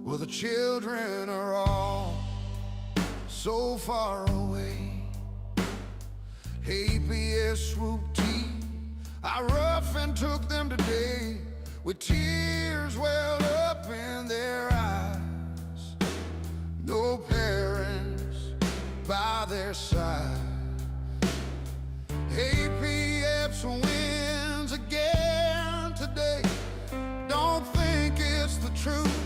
Well, the children are all so far away. APS swooped in, I rough and took them today, with tears welled up in their eyes. No parents by their side. APS wins again today. Don't think it's the truth.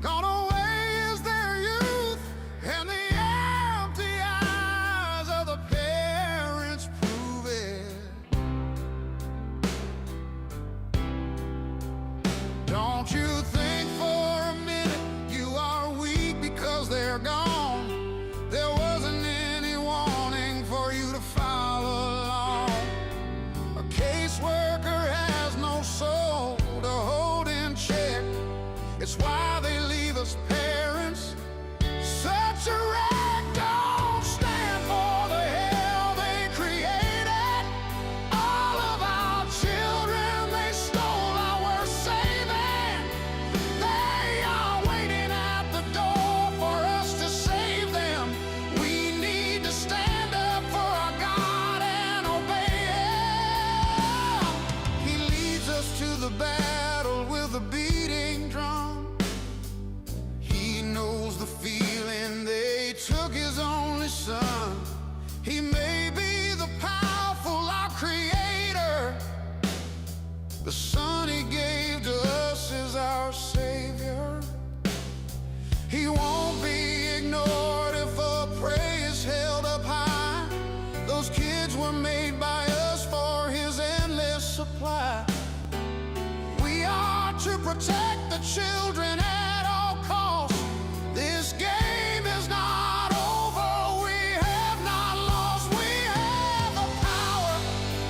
Gone away is their youth, and the empty eyes of the parents prove it. Don't you think for a minute you are weak because they're gone. There wasn't any warning for you to follow along. A caseworker has no soul to hold in check. It's why they leave us parents such a wreck. Don't stand for the hell they created. All of our children they stole, our saving. They are waiting at the door for us to save them. We need to stand up for our God and obey Him. He leads us to the battle with a beating drum. He knows the feeling they took his only son. He may be the powerful, our creator. The son he gave to us is our savior. He won't be ignored if a praise held up high. Those kids were made by us for his endless supply. We are to protect the children at all costs. This game is not over. We have not lost. We have the power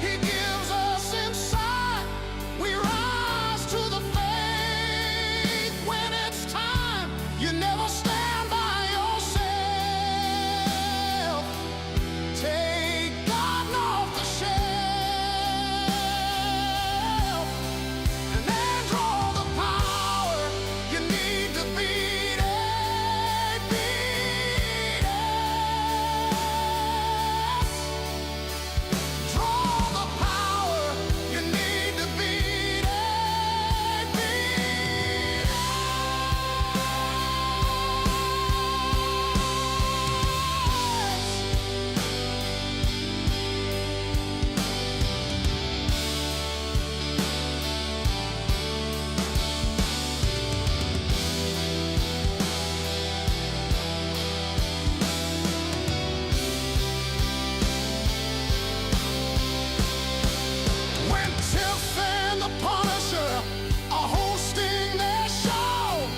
He gives us inside. We rise to the faith when it's time. You never stand by yourself. Take God off the shelf and then draw the power you need to beat it, beat it. Draw the power you need to beat it, beat it. When Tiff and the Punisher are hosting their show,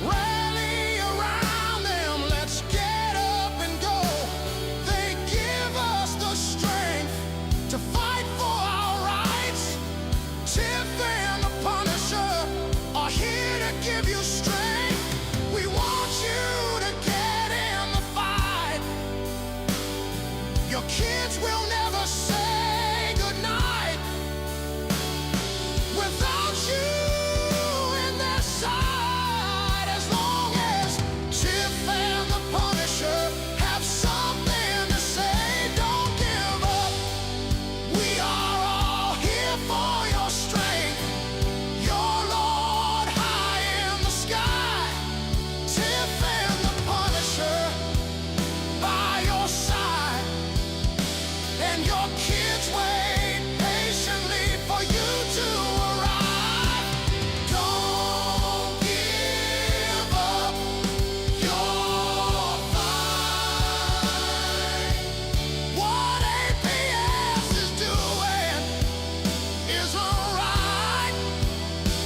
rally around them, let's get up and go. They give us the strength to fight for our rights. Tiff and the Punisher are here to give you strength. We want you to get in the fight. Your kids will never say goodnight without you in their side. As long as Tiff and the Punisher have something to say, don't give up. We are all here for your strength. Your Lord high in the sky. Tiff and the Punisher by your side. And your kids wait patiently for you to arrive. Don't give up your fight. What APS is doing isn't right.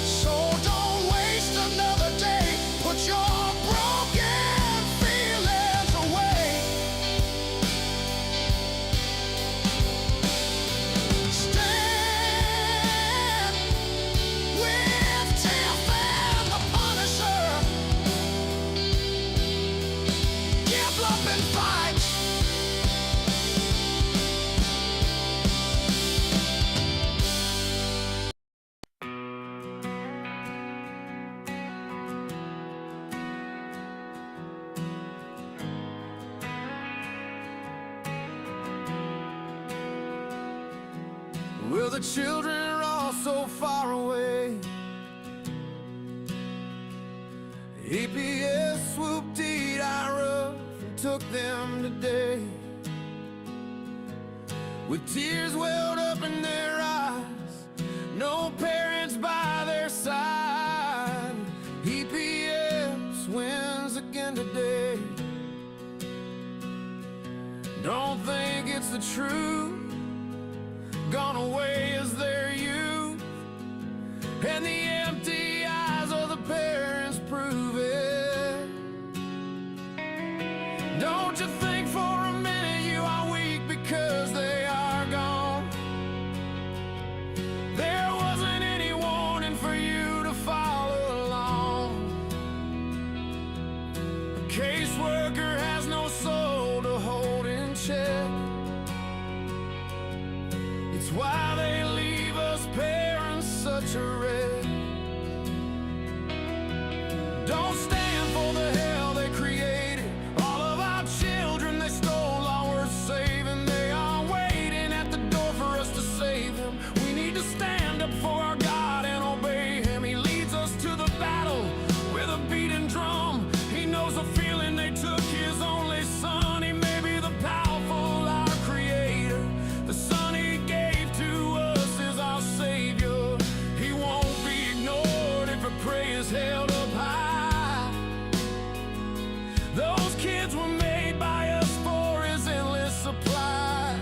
So don't waste another day. Put your broken feelings away. Stand with Tiff and the Punisher. Give up and fight. Well, the children are all so far away. EPS swooped Ira and took them today. With tears welled up in their eyes, no parents by their side. EPS wins again today. Don't think it's the truth. Gone away is their youth, and the empty eyes of the parents prove it. Don't you think for a minute you are weak because they are gone? There wasn't any warning for you to follow along. A caseworker has no soul to hold in check. It's why they leave us parents such a wreck. Don't stand for the hell they created. All of our children they stole are worth saving. They are waiting at the door for us to save them. We need to stand up for our God and obey Him. He leads us to the battle with a beating drum. He knows the feeling they took His only Son. He may be the powerful, our Creator. The Son He gave to us is our Savior. He won't be ignored if a prayer is held up high. Those kids were made by us for His endless supply.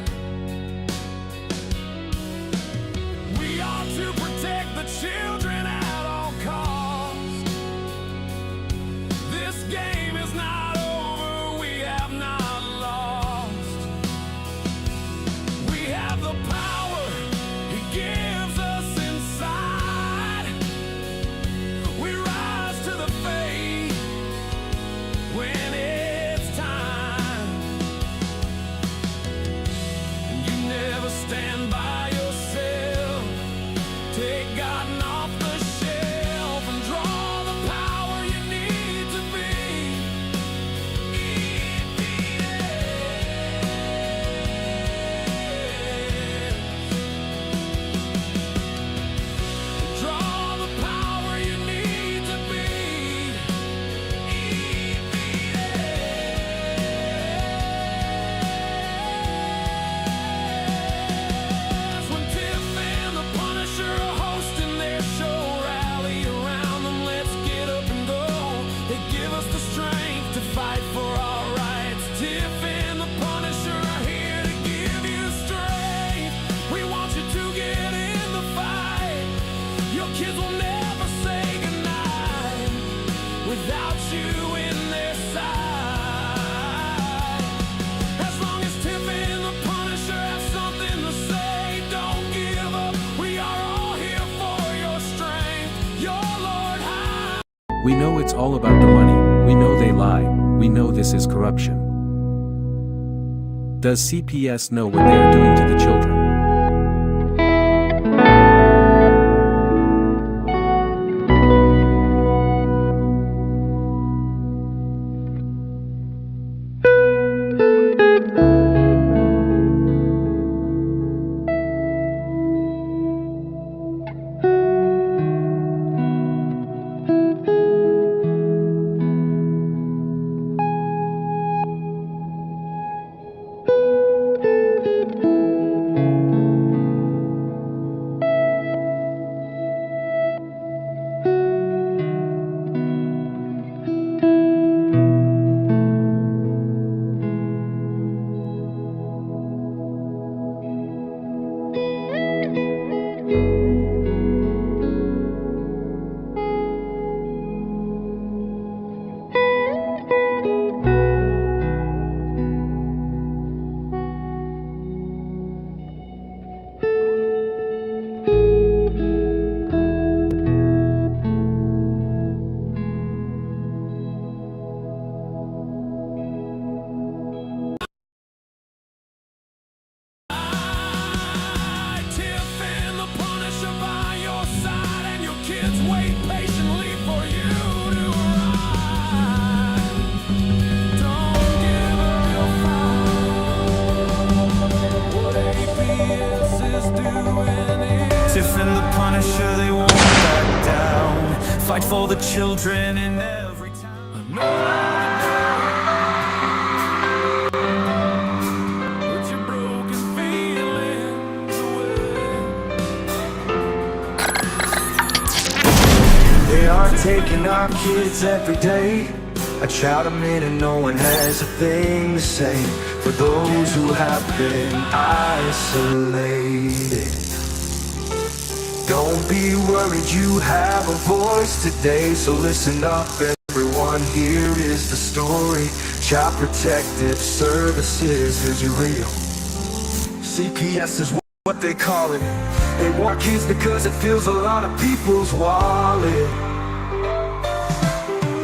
We ought to protect the children at all costs. This game is not over, we have not lost. We have the power He gives us inside. We rise to the faith when it's time. You never stand by yourself. Take God off the shelf and draw the power you need to be. Draw the power you need to be. When Tiff and the Punisher are hosting their show, rally around them, let's get up and go. They give us the strength to fight for our rights. Tiff and the Punisher are here to give you strength. We want you to get in the fight. Your kids will never say goodnight without you in their side. As long as Tiff and the Punisher have something to say, don't give up. We are all here for your strength, your Lord high. We know it's all about the money, we know they lie, we know this is corruption. Does CPS know what they are doing to the children? fight for the children in every town. Put your broken feelings away. They are taking our kids every day. I shout them in and no one has a thing to say. For those who have been isolated, don't be worried, you have a voice today. So listen up everyone, here is the story. Child Protective Services is real. CPS is what they call it. They want kids because it fills a lot of people's wallet.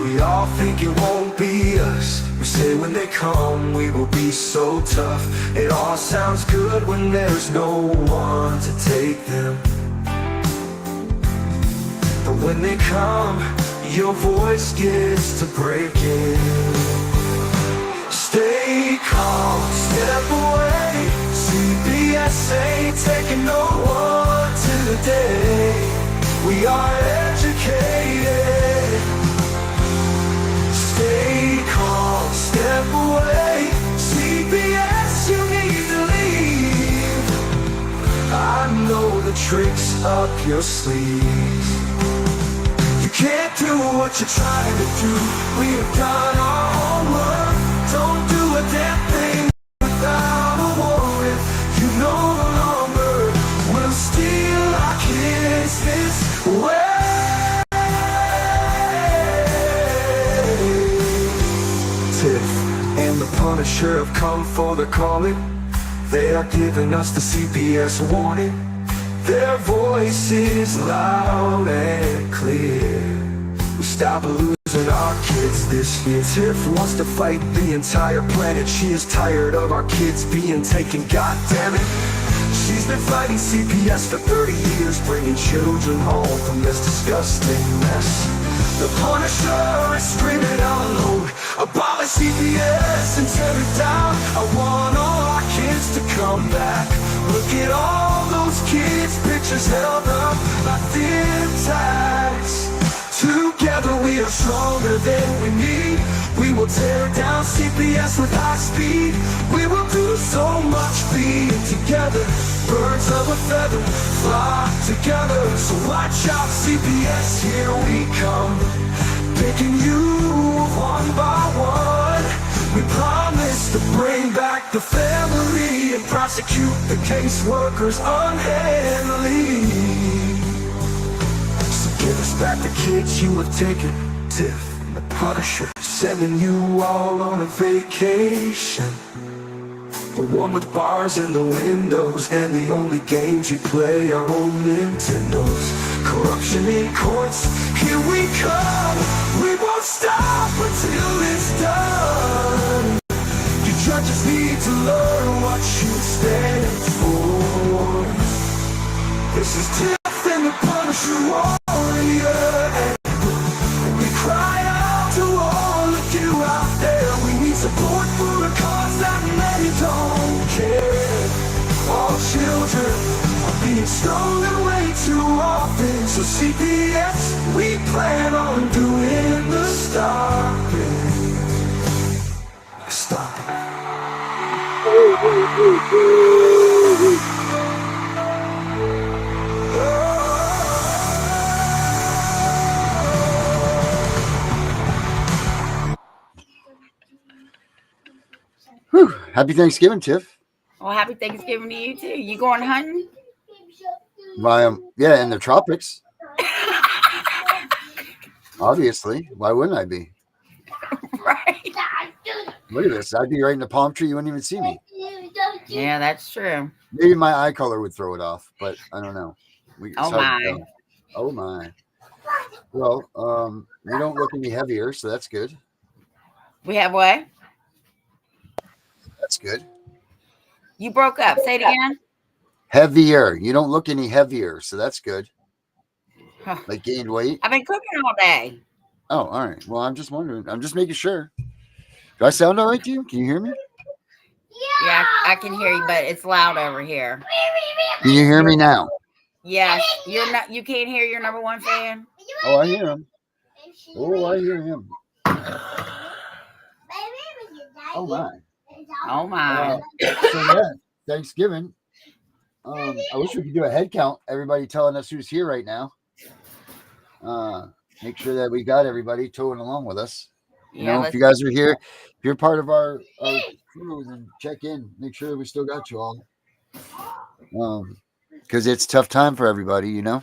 We all think it won't be us. We say when they come we will be so tough. It all sounds good when there's no one to take them. But when they come, your voice gets to breaking. Stay calm, step away. CPS ain't taking no one today. We are educated. Stay calm, step away. CPS, you need to leave. I know the tricks up your sleeves. You can't do what you're trying to do. We have done our homework. Don't do a damn thing without a warrant. You no longer will steal our kids this way. Tiff and the Punisher have come for the calling. They are giving us the CPS warning. Their voice is loud and clear. We stop losing our kids this year. Tiff wants to fight the entire planet. She is tired of our kids being taken, God damn it. She's been fighting CPS for 30 years, bringing children home from this disgusting mess. The Punisher is screaming out loud, abolish CPS and tear it down. I want all our kids to come back. Look at all those kids' pictures held up like thin tags. Together we are stronger than we need. We will tear down CPS with high speed. We will do so much being together. Birds of a feather flock together. So watch out CPS, here we come. Picking you one by one. We promise to bring back the family and prosecute the caseworkers unhandily. So give us back the kids you have taken. Tiff and the Punisher sending you all on a vacation. The one with bars in the windows and the only games you play are on Nintendos. Corruption in courts, here we come. We won't stop until it's done. You judges need to learn what you stand for. This is Tiff and the Punisher warrior. We cry out to all of you out there. We need support for a cause that many don't care. All children are being stolen way too often. So CPS, we plan on doing the stopping. Stopping. Whew. Happy Thanksgiving, Tiff. Well, happy Thanksgiving to you too. You going hunting? Yeah, in the tropics. Obviously. Why wouldn't I be? Right. Look at this. I'd be right in the palm tree. You wouldn't even see me. Yeah, that's true. Maybe my eye color would throw it off, but I don't know. Oh my. Oh my. Well, you don't look any heavier, so that's good. We have what? That's good. You broke up. Say it again. Heavier. You don't look any heavier, so that's good. Huh. Like gained weight. I've been cooking all day. Oh, all right. Well, I'm just wondering. I'm just making sure. Do I sound all right to you? Can you hear me? Yeah, I can hear you, but it's loud over here. Can you hear me now? Yes. You're not. You can't hear your number one fan. Oh, I hear him. Oh, I hear him. Oh my. Oh my. So yeah, Thanksgiving. I wish we could do a head count. Everybody telling us who's here right now. Make sure that we got everybody towing along with us. You Yeah, know, if you guys are here, if you're part of our crew, then check in. Make sure we still got you all. Because it's a tough time for everybody. You know,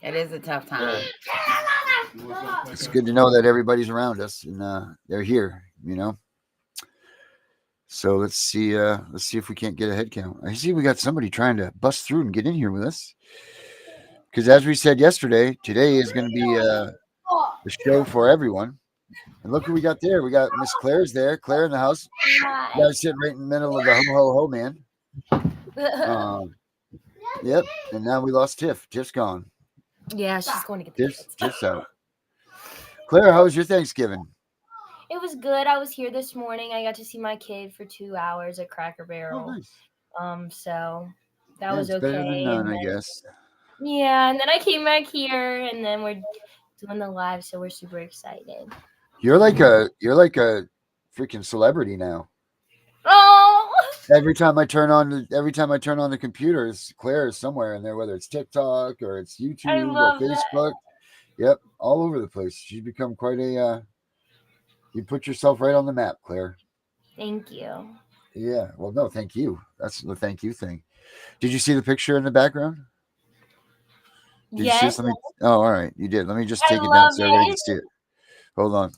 it is a tough time. it's good to know that everybody's around us and they're here. You know. So let's see if we can't get a head count. I see we got somebody trying to bust through and get in here with us. Because as we said yesterday, today is going to be a show for everyone. And look who we got there. We got Miss Claire's there. Claire in the house. You guys sitting right in the middle of the ho ho ho man. Yep. And now we lost Tiff. Tiff's gone. Yeah, she's going to get the kids. Tiff's out. Claire, how was your Thanksgiving? It was good. I was here this morning. I got to see my kid for 2 hours at Cracker Barrel. Oh, nice. So that was it's okay. better than none, I guess. Yeah, and then I came back here, and then we're doing the live, so we're super excited. You're like a freaking celebrity now. Oh! Every time I turn on the computer, Claire is somewhere in there, whether it's TikTok or it's YouTube or Facebook. Yep, all over the place. She's become quite a. You put yourself right on the map, Claire. Thank you. Yeah. Well, no, thank you. That's the thank you thing. Did you see the picture in the background? Yes. Oh, all right. You did. Let me just take it down so everybody can see it. Hold on.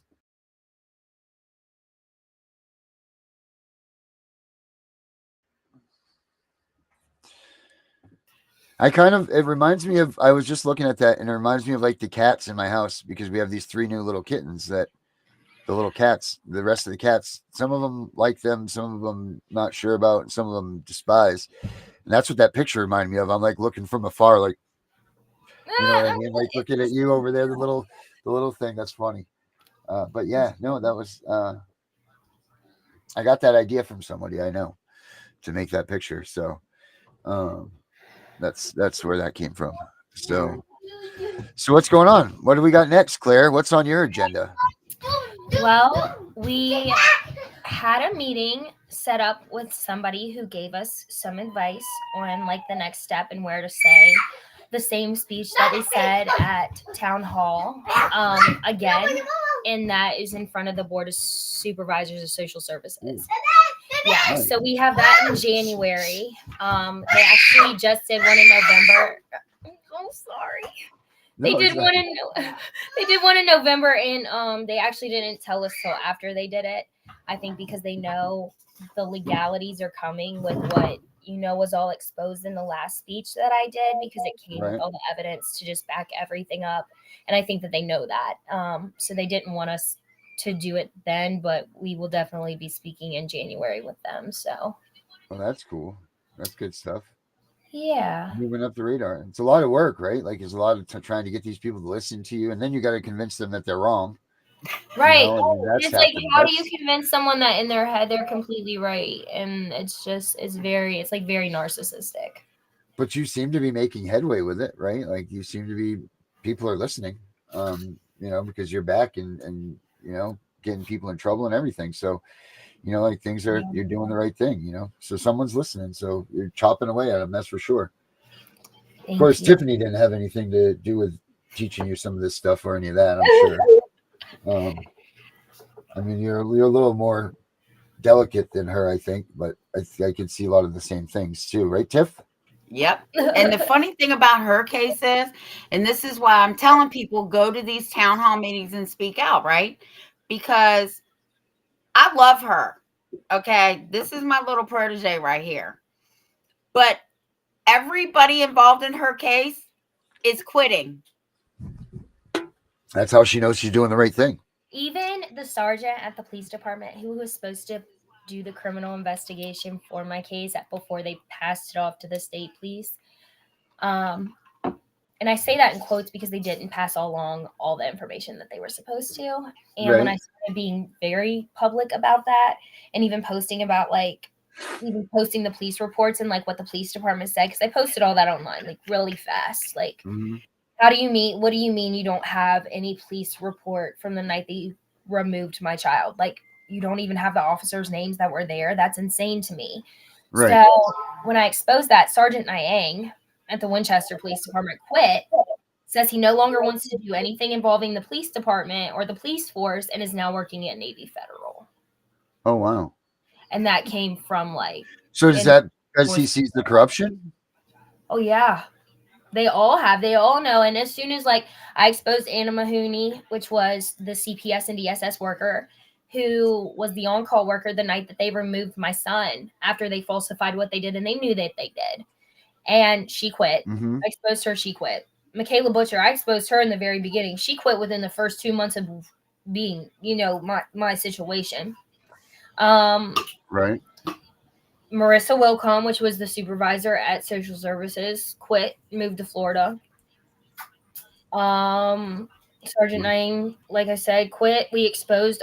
It reminds me of, I was just looking at that and it reminds me of like the cats in my house because we have these 3 new little kittens that the little cats, the rest of the cats, some of them like them, some of them not sure about, and some of them despise. And that's what that picture reminded me of. I'm like looking from afar, like, you know what I mean? Like looking at you over there, the little thing. That's funny. But yeah, no, that was, I got that idea from somebody I know to make that picture. So, that's where that came from. So what's going on? What do we got next, Claire? What's on your agenda? Well, we had a meeting set up with somebody who gave us some advice on like the next step and where to say the same speech that we said at town hall again, and that is in front of the Board of Supervisors of Social Services. Yeah, so we have that in January. They actually just did one in November. I'm sorry. They did one in November, and they actually didn't tell us till after they did it. I think because they know the legalities are coming with what was all exposed in the last speech that I did, because it came with all the evidence to just back everything up. And I think that they know that. So they didn't want us to do it then, but we will definitely be speaking in January with them. So. Well, that's cool. That's good stuff. Yeah. Moving up the radar. It's a lot of work, right? Like it's a lot of trying to get these people to listen to you, and then you got to convince them that they're wrong. Right. It's like, how do you convince someone that in their head they're completely right? And it's very narcissistic. But you seem to be making headway with it, right? Like you seem to be, people are listening, because you're back and getting people in trouble and everything. So, like you're doing the right thing, so someone's listening. So you're chopping away at them. That's for sure. Of course, Tiffany didn't have anything to do with teaching you some of this stuff or any of that, I'm sure. I mean, you're a little more delicate than her, I think, but I can see a lot of the same things too, right, Tiff? Yep. And the funny thing about her case is, and this is why I'm telling people, go to these town hall meetings and speak out, right? Because I love her. Okay. This is my little protege right here. But everybody involved in her case is quitting. That's how she knows she's doing the right thing. Even the sergeant at the police department who was supposed to do the criminal investigation for my case before they passed it off to the state police. And I say that in quotes because they didn't pass along all the information that they were supposed to. And when I started being very public about that, and even posting about posting the police reports and like what the police department said, because I posted all that online like really fast, What do you mean you don't have any police report from the night that you removed my child? Like, you don't even have the officers' names that were there? That's insane to me. Right. So when I exposed that, Sergeant Nyang at the Winchester Police Department quit, says he no longer wants to do anything involving the police department or the police force, and is now working at Navy Federal. Oh, wow. And that came from like, So is that because he sees the corruption? oh yeah, they all know. And as soon as like I exposed Anna Mahoney, which was the CPS and DSS worker who was the on-call worker the night that they removed my son after they falsified what they did, and they knew that they did, and she quit. Mm-hmm. I exposed her, she quit. Michaela Butcher, I exposed her in the very beginning. She quit within the first 2 months of being, my situation. Right. Marissa Wilcom, which was the supervisor at Social Services, quit, moved to Florida. Sergeant Nyang, like I said, quit. We exposed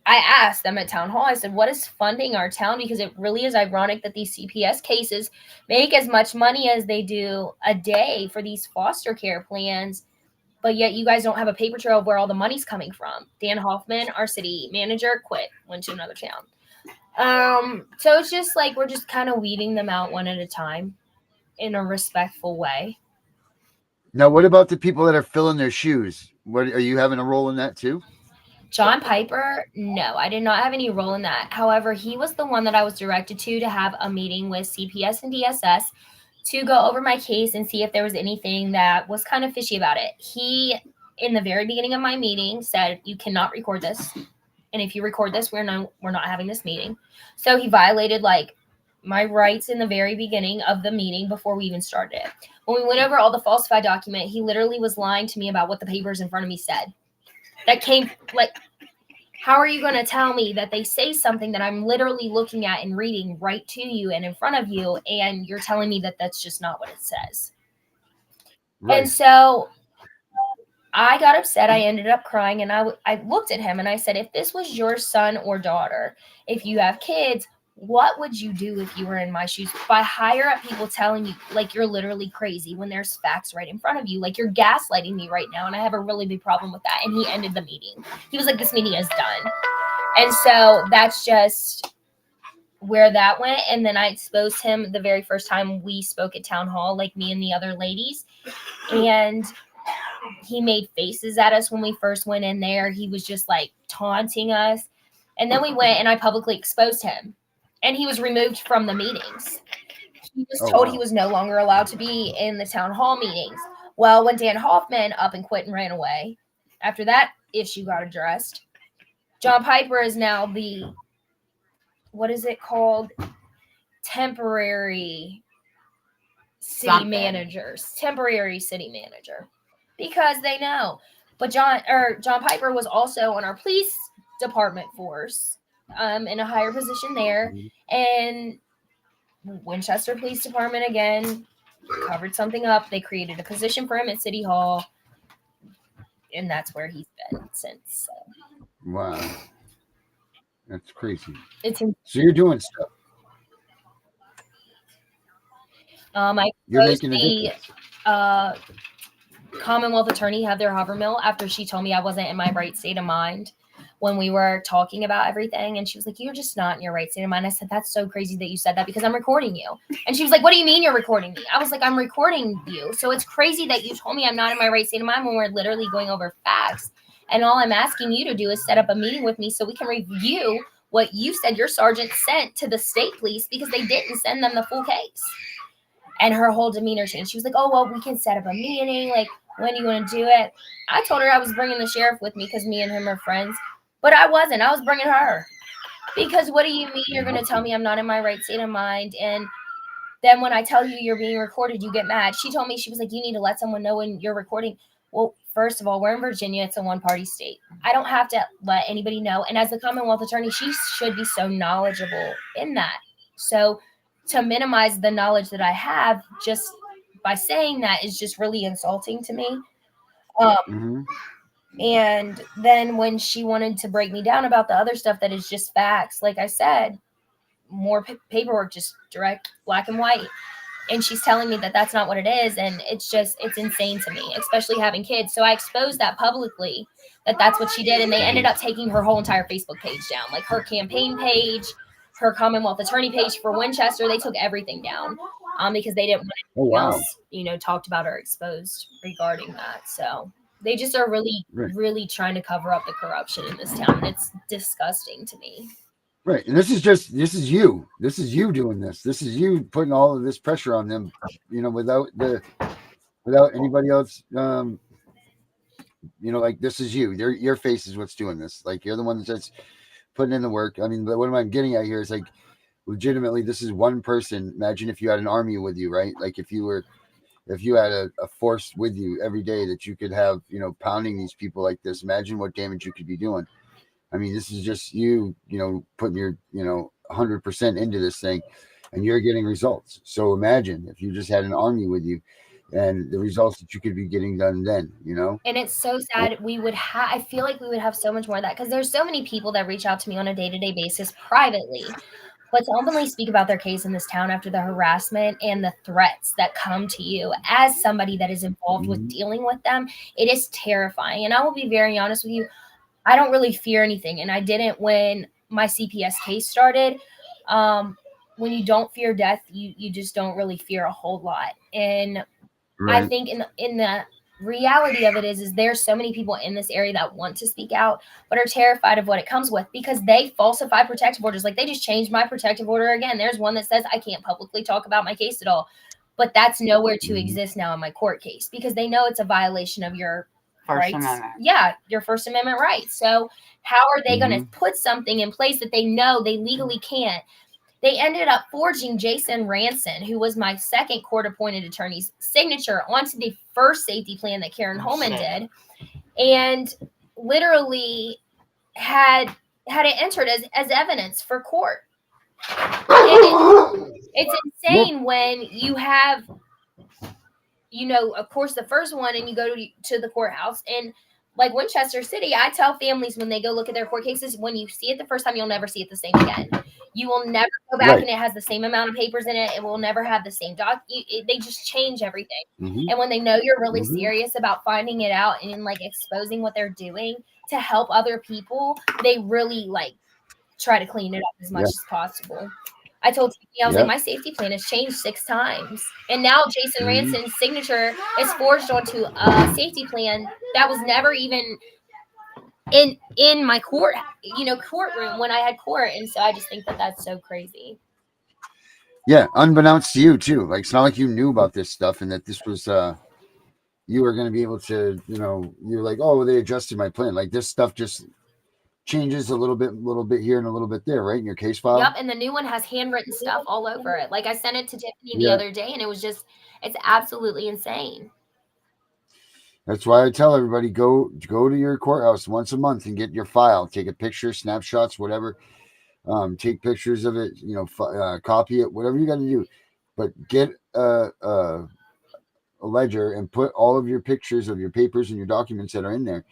I asked them at town hall, I said, what is funding our town? Because it really is ironic that these CPS cases make as much money as they do a day for these foster care plans, but yet you guys don't have a paper trail of where all the money's coming from. Dan Hoffman, our city manager, quit, went to another town. So it's just like we're just kind of weeding them out one at a time in a respectful way. Now, what about the people that are filling their shoes? What are you having a role in that too? John Piper, no, I did not have any role in that. However, he was the one that I was directed to have a meeting with CPS and DSS to go over my case and see if there was anything that was kind of fishy about it. He, in the very beginning of my meeting, said, you cannot record this. And if you record this, we're not having this meeting. So he violated like my rights in the very beginning of the meeting before we even started it. When we went over all the falsified document, he literally was lying to me about what the papers in front of me said. That came like, how are you going to tell me that they say something that I'm literally looking at and reading right to you and in front of you, and you're telling me that that's just not what it says? Right. And so I got upset. I ended up crying, and I looked at him and I said, if this was your son or daughter, if you have kids, what would you do if you were in my shoes? By higher up people telling you like you're literally crazy when there's facts right in front of you, like you're gaslighting me right now, and I have a really big problem with that. And he ended the meeting. He was like, this meeting is done. And so that's just where that went. And then I exposed him the very first time we spoke at town hall, like me and the other ladies, and he made faces at us when we first went in there. He was just like taunting us. And then we went and I publicly exposed him. And he was removed from the meetings. He was told he was no longer allowed to be in the town hall meetings. Well, when Dan Hoffman up and quit and ran away, after that issue got addressed, John Piper is now the, what is it called? Temporary city manager. Because they know. But John Piper was also on our police department force. In a higher position there, and Winchester Police Department again covered something up. They created a position for him at City Hall, and that's where he's been since. So. Wow, that's crazy. So you're doing stuff. You're making the Commonwealth attorney had their hover mill after she told me I wasn't in my right state of mind when we were talking about everything. And she was like, you're just not in your right state of mind. I said, that's so crazy that you said that because I'm recording you. And she was like, what do you mean you're recording me? I was like, I'm recording you. So it's crazy that you told me I'm not in my right state of mind when we're literally going over facts. And all I'm asking you to do is set up a meeting with me so we can review what you said your sergeant sent to the state police because they didn't send them the full case. And her whole demeanor changed. She was like, oh, well, we can set up a meeting. Like, when do you want to do it? I told her I was bringing the sheriff with me because me and him are friends. But I wasn't. I was bringing her. Because what do you mean you're going to tell me I'm not in my right state of mind? And then when I tell you you're being recorded, you get mad. She told me, she was like, you need to let someone know when you're recording. Well, first of all, we're in Virginia. It's a one-party state. I don't have to let anybody know. And as the Commonwealth attorney, she should be so knowledgeable in that. So to minimize the knowledge that I have just by saying that is just really insulting to me. And then when she wanted to break me down about the other stuff that is just facts, like I said, more paperwork, just direct black and white. And she's telling me that that's not what it is. And it's insane to me, especially having kids. So I exposed that publicly, that that's what she did. And they ended up taking her whole entire Facebook page down, like her campaign page, her Commonwealth attorney page for Winchester. They took everything down because they didn't want anything else, you know, talked about or exposed regarding that. So they just are really, really trying to cover up the corruption in this town. And it's disgusting to me. Right. And this is you. This is you doing this. This is you putting all of this pressure on them, you know, without anybody else. You know, like this is you. Your face is what's doing this. Like you're the one that's putting in the work. I mean, but what I'm getting at here is like legitimately, this is one person. Imagine if you had an army with you, right? Like if you had a force with you every day that you could have, you know, pounding these people like this. Imagine what damage you could be doing. I mean, this is just you know, putting your, you know, 100% into this thing and you're getting results. So imagine if you just had an army with you and the results that you could be getting done then, you know? And it's so sad. I feel like we would have so much more of that because there's so many people that reach out to me on a day-to-day basis privately, but to openly speak about their case in this town after the harassment and the threats that come to you as somebody that is involved with dealing with them, it is terrifying. And I will be very honest with you, I don't really fear anything. And I didn't when my CPS case started. When you don't fear death, you just don't really fear a whole lot. And I think in the reality of it is there's so many people in this area that want to speak out, but are terrified of what it comes with because they falsify protective orders. Like they just changed my protective order again. There's one that says I can't publicly talk about my case at all, but that's nowhere to exist now in my court case because they know it's a violation of your First rights. Amendment. Yeah, your First Amendment rights. So how are they going to put something in place that they know they legally can't? They ended up forging Jason Ranson, who was my second court-appointed attorney's signature onto the first safety plan that Karen Holman did, and literally had it entered as evidence for court. It's insane when you have, you know, of course, the first one, and you go to the courthouse, and like Winchester City, I tell families when they go look at their court cases, when you see it the first time, you'll never see it the same again. You will never go back and it has the same amount of papers in it. It will never have the same they just change everything. And when they know you're really serious about finding it out and like exposing what they're doing to help other people, they really like try to clean it up as much as possible. I told Tiffany, I was like, my safety plan has changed 6 times. And now Jason Ranson's signature is forged onto a safety plan that was never even in my courtroom when I had court. And so I just think that that's so crazy. Yeah, unbeknownst to you too. Like it's not like you knew about this stuff and that this was you were going to be able to, you know, you're like, oh, they adjusted my plan. Like this stuff just changes a little bit here and a little bit there, right? In your case file. Yep, and the new one has handwritten stuff all over it. Like I sent it to Tiffany the other day, and it was just, it's absolutely insane. That's why I tell everybody go to your courthouse once a month and get your file. Take a picture, snapshots, whatever. Take pictures of it. You know, copy it, whatever you got to do. But get a ledger and put all of your pictures of your papers and your documents that are in there.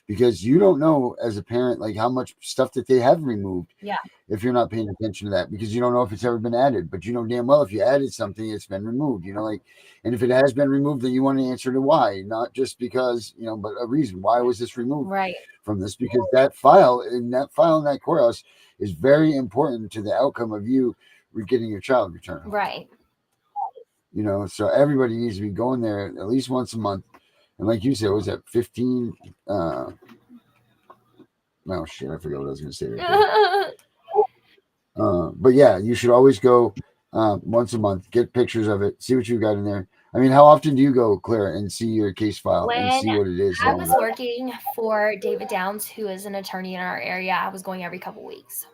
Because you don't know as a parent, like how much stuff that they have removed. Yeah. If you're not paying attention to that, because you don't know if it's ever been added, but you know damn well if you added something, it's been removed. You know, like, and if it has been removed, then you want to answer to why, not just because, you know, but a reason. Why was this removed from this? Because that file in that courthouse is very important to the outcome of you getting your child returned. Right. You know, so everybody needs to be going there at least once a month. And like you said, was that 15? Oh shit, I forgot what I was going to say. But yeah, you should always go once a month, get pictures of it, see what you got in there. I mean, how often do you go, Claire, and see your case file and see what it is? I was working for David Downs, who is an attorney in our area. I was going every couple weeks.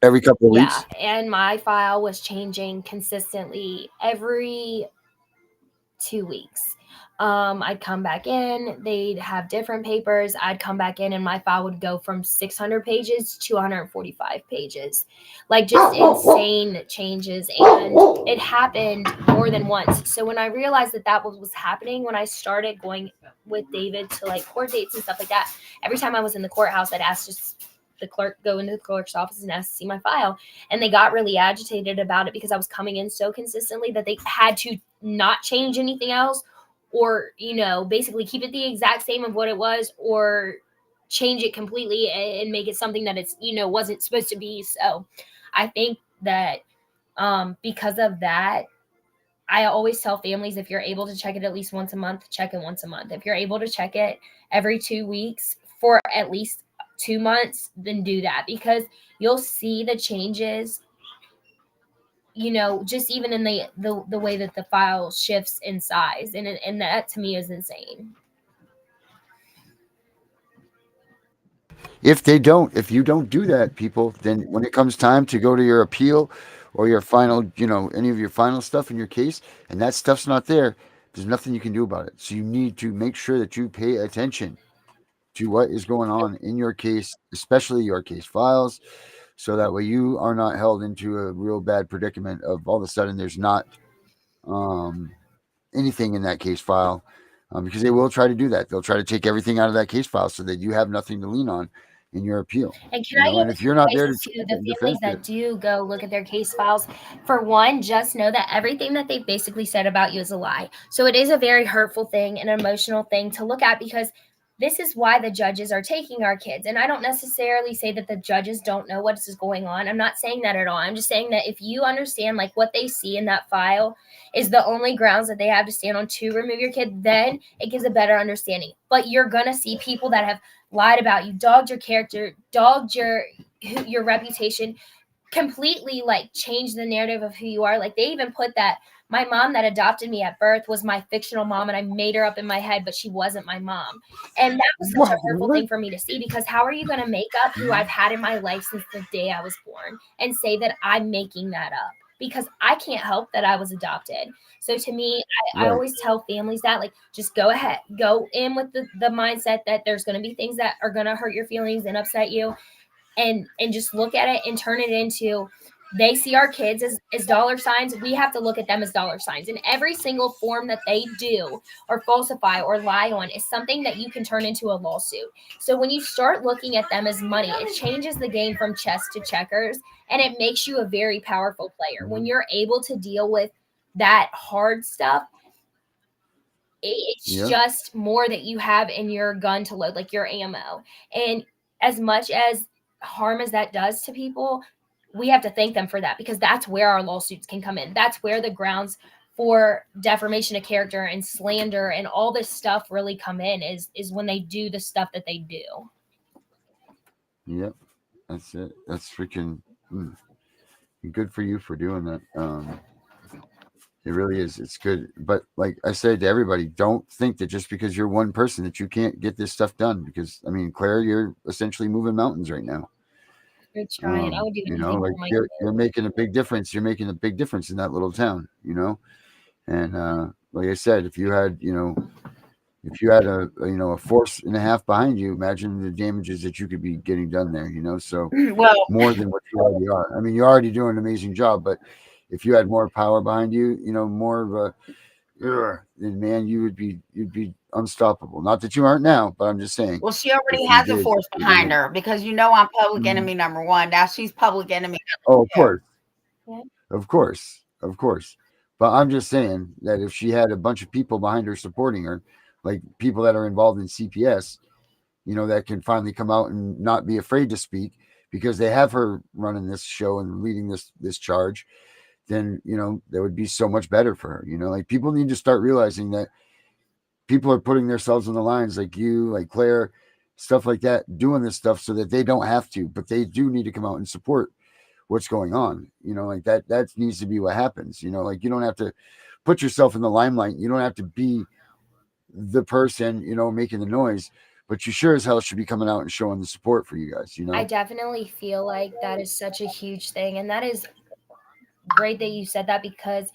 Every couple of weeks? Yeah, and my file was changing consistently every 2 weeks. I'd come back in, they'd have different papers. I'd come back in and my file would go from 600 pages to 145 pages. Like just insane changes. And it happened more than once. So when I realized that was happening, when I started going with David to like court dates and stuff like that, every time I was in the courthouse, I'd ask just the clerk, go into the clerk's office and ask to see my file. And they got really agitated about it because I was coming in so consistently that they had to not change anything else, or, basically keep it the exact same of what it was, or change it completely and make it something that it's, wasn't supposed to be. So I think that because of that, I always tell families, if you're able to check it at least once a month, check it once a month. If you're able to check it every 2 weeks for at least 2 months, then do that, because you'll see the changes, just even in the way that the file shifts in size. And that to me is insane. If you don't do that, people, then when it comes time to go to your appeal or your final, any of your final stuff in your case, and that stuff's not there, there's nothing you can do about it. So you need to make sure that you pay attention to what is going on in your case, especially your case files, so that way you are not held into a real bad predicament of all of a sudden there's not anything in that case file, because they will try to do that. They'll try to take everything out of that case file so that you have nothing to lean on in your appeal. And can I give And if you're not there to advice to the defend families that it, do go look at their case files? For one, just know that everything that they've basically said about you is a lie. So it is a very hurtful thing, an emotional thing to look at, because this is why the judges are taking our kids. And I don't necessarily say that the judges don't know what is going on. I'm not saying that at all. I'm just saying that if you understand, like, what they see in that file is the only grounds that they have to stand on to remove your kid, then it gives a better understanding. But you're going to see people that have lied about you, dogged your character, dogged your reputation, completely like changed the narrative of who you are. Like, they even put that my mom that adopted me at birth was my fictional mom, and I made her up in my head, but she wasn't my mom. And that was such a hurtful thing for me to see, because how are you going to make up who I've had in my life since the day I was born and say that I'm making that up? Because I can't help that I was adopted. So to me, I always tell families that, like, just go ahead, go in with the mindset that there's going to be things that are going to hurt your feelings and upset you, and just look at it and turn it into, they see our kids as dollar signs. We have to look at them as dollar signs. And every single form that they do or falsify or lie on is something that you can turn into a lawsuit. So when you start looking at them as money, it changes the game from chess to checkers, and it makes you a very powerful player. When you're able to deal with that hard stuff, it's just more that you have in your gun to load, like your ammo. And as much as harm as that does to people, we have to thank them for that, because that's where our lawsuits can come in. That's where the grounds for defamation of character and slander and all this stuff really come in, is when they do the stuff that they do. Yep, that's it. That's freaking good for you for doing that. It really is. It's good. But like I said to everybody, don't think that just because you're one person that you can't get this stuff done. Because, I mean, Claire, you're essentially moving mountains right now. You're trying. I would do anything like for my you're making a big difference. You're making a big difference in that little town, And like I said, if you had, a force and a half behind you, imagine the damages that you could be getting done there, So Well, more than what you already are. I mean, you're already doing an amazing job, but if you had more power behind you, more of a, then man, you'd be unstoppable. Not that you aren't now, but I'm just saying. well, she already has a force behind her, because I'm public enemy number one. Now she's public enemy number two. Course. Yeah. Of course. But I'm just saying that if she had a bunch of people behind her supporting her, like people that are involved in CPS, that can finally come out and not be afraid to speak because they have her running this show and leading this charge, then, that would be so much better for her. Like, people need to start realizing that people are putting themselves on the lines, like you, like Claire, stuff like that, doing this stuff so that they don't have to, but they do need to come out and support what's going on. Like that needs to be what happens. Like, you don't have to put yourself in the limelight. You don't have to be the person, making the noise, but you sure as hell should be coming out and showing the support for you guys. I definitely feel like that is such a huge thing. And that is great that you said that, because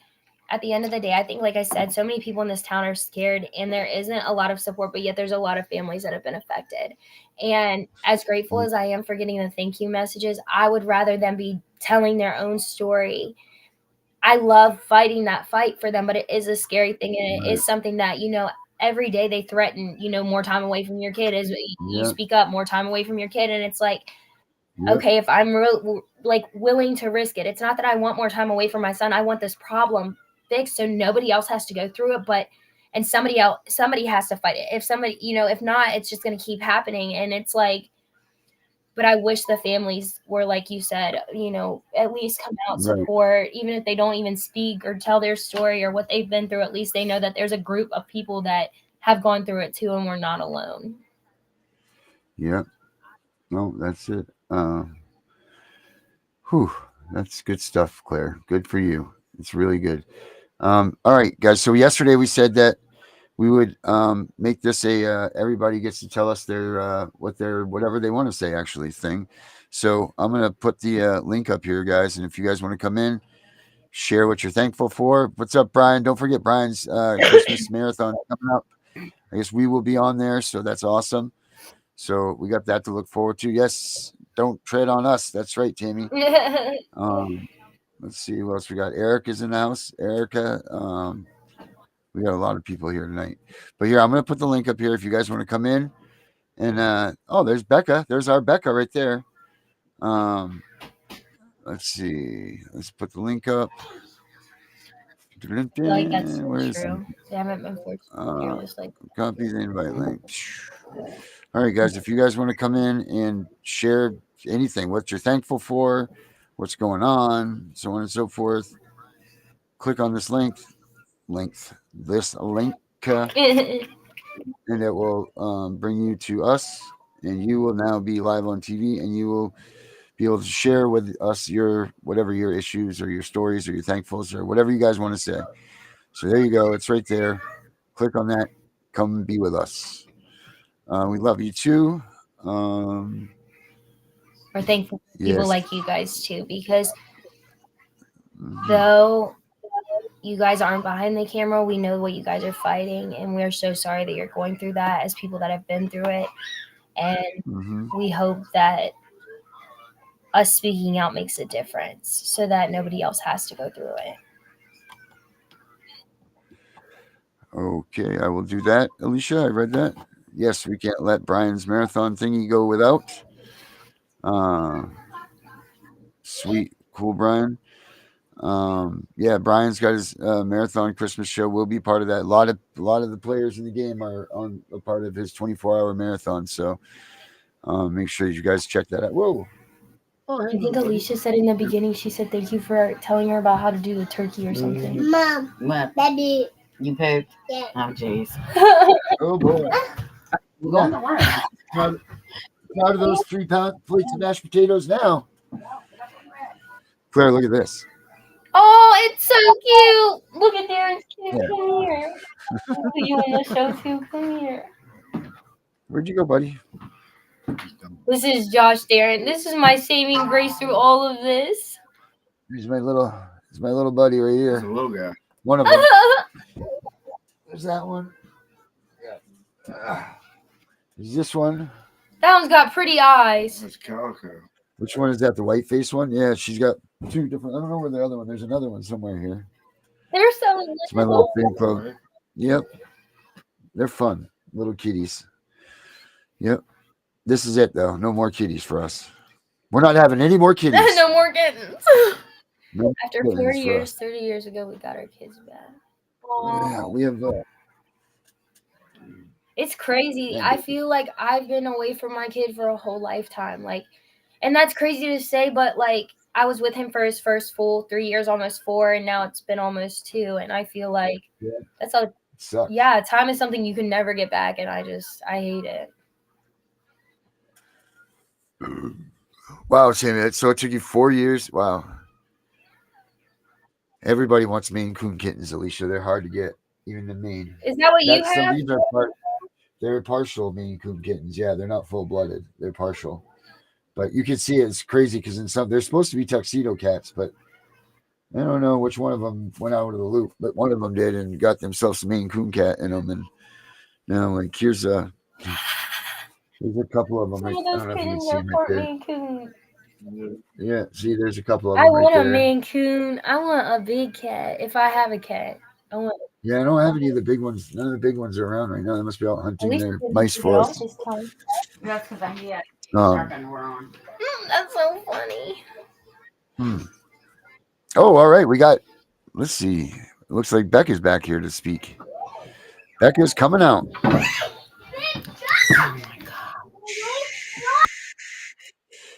at the end of the day, I think, like I said, so many people in this town are scared, and there isn't a lot of support, but yet there's a lot of families that have been affected. And as grateful as I am for getting the thank you messages, I would rather them be telling their own story. I love fighting that fight for them, but it is a scary thing. And it is something that, every day they threaten, more time away from your kid. As you speak up, more time away from your kid. And it's like, Yep. okay, if I'm like willing to risk it, it's not that I want more time away from my son. I want this problem fixed so nobody else has to go through it, and somebody has to fight it. If somebody, if not, it's just going to keep happening. And it's like, but I wish the families were, like you said, at least come out, Right. support, even if they don't even speak or tell their story or what they've been through. At least they know that there's a group of people that have gone through it too, and we're not alone. Yeah. No, that's it. Whew, that's good stuff, Claire. Good for you. It's really good. All right, guys. So yesterday we said that we would make this a everybody gets to tell us their whatever they want to say actually thing. So I'm gonna put the link up here, guys, and if you guys want to come in, share what you're thankful for. What's up, Brian? Don't forget Brian's Christmas marathon coming up. I guess we will be on there, so that's awesome. So we got that to look forward to. Yes, don't tread on us. That's right, Tammy. Let's see who else we got. Eric is in the house. Erica. We got a lot of people here tonight. But here, I'm going to put the link up here if you guys want to come in. And there's Becca. There's our Becca right there. Let's see. Let's put the link up. Like that's so Where is true. They haven't been forced to just like copy the invite link. All right, guys. If you guys want to come in and share anything, what you're thankful for, what's going on, so on and so forth, click on this link, and it will bring you to us, and you will now be live on TV, and you will be able to share with us your whatever your issues or your stories or your thankfuls or whatever you guys want to say. So there you go. It's right there. Click on that. Come be with us. We love you too. we're thankful for people Yes. like you guys too, because though you guys aren't behind the camera, we know what you guys are fighting, and we're so sorry that you're going through that as people that have been through it. And we hope that us speaking out makes a difference so that nobody else has to go through it. Okay, I will do that. Alicia, I read that. Yes, we can't let Brian's marathon thingy go without. Sweet, cool, Brian. Yeah, Brian's got his marathon Christmas show. We'll be part of that. A lot of the players in the game are on a part of his 24-hour marathon. So make sure you guys check that out. Whoa. Oh, I think Alicia said in the beginning, she said thank you for telling her about how to do the turkey or something. Mom, what? Daddy, you pooped? Yeah. Oh, jeez. Oh boy. We're going to work. Proud of those 3-pound plates of mashed potatoes now. Claire, look at this. Oh, it's so cute. Look at Darren's kid. Yeah. Come here. I'll put you in the show too. Come here. Where'd you go, buddy? This is Josh Darren. This is my saving grace through all of this. He's my little buddy right here. He's a little guy. One of them. There's that one. Yeah. Is this one? That one's got pretty eyes. That's Calico. Which one is that? The white face one? Yeah, she's got 2 different. I don't know where the other one. There's another one somewhere here. They're selling. It's my little fan club. Yep. They're fun. Little kitties. Yep. This is it, though. No more kitties for us. We're not having any more kitties. No more kittens. No After 40 years, 30 years ago, we got our kids back. Yeah, we have. It's crazy. I feel like I've been away from my kid for a whole lifetime. And that's crazy to say, but I was with him for his first full 3 years, almost 4, and now it's been almost 2. And I feel like that's how. Sucks. Yeah, time is something you can never get back, and I hate it. Wow, Sammy. So it took you 4 years. Wow. Everybody wants Maine Coon kittens, Alicia. They're hard to get, even the Maine. Is that what you have? These are they're partial Maine Coon kittens. Yeah, they're not full-blooded. They're partial. But you can see it's crazy because in some they're supposed to be tuxedo cats, but I don't know which one of them went out of the loop, but one of them did and got themselves a Maine Coon cat in them. And now, here's a couple of them. Some of those kittens are part Maine Coon. Yeah, see, there's a couple of them. I want a Maine Coon. I want a big cat. If I have a cat, I want. Yeah, I don't have any of the big ones. None of the big ones are around right now. They must be out hunting their mice for us. That's because I had we're on. That's so funny. Oh, all right. Let's see. It looks like Becca's back here to speak. Becca's coming out.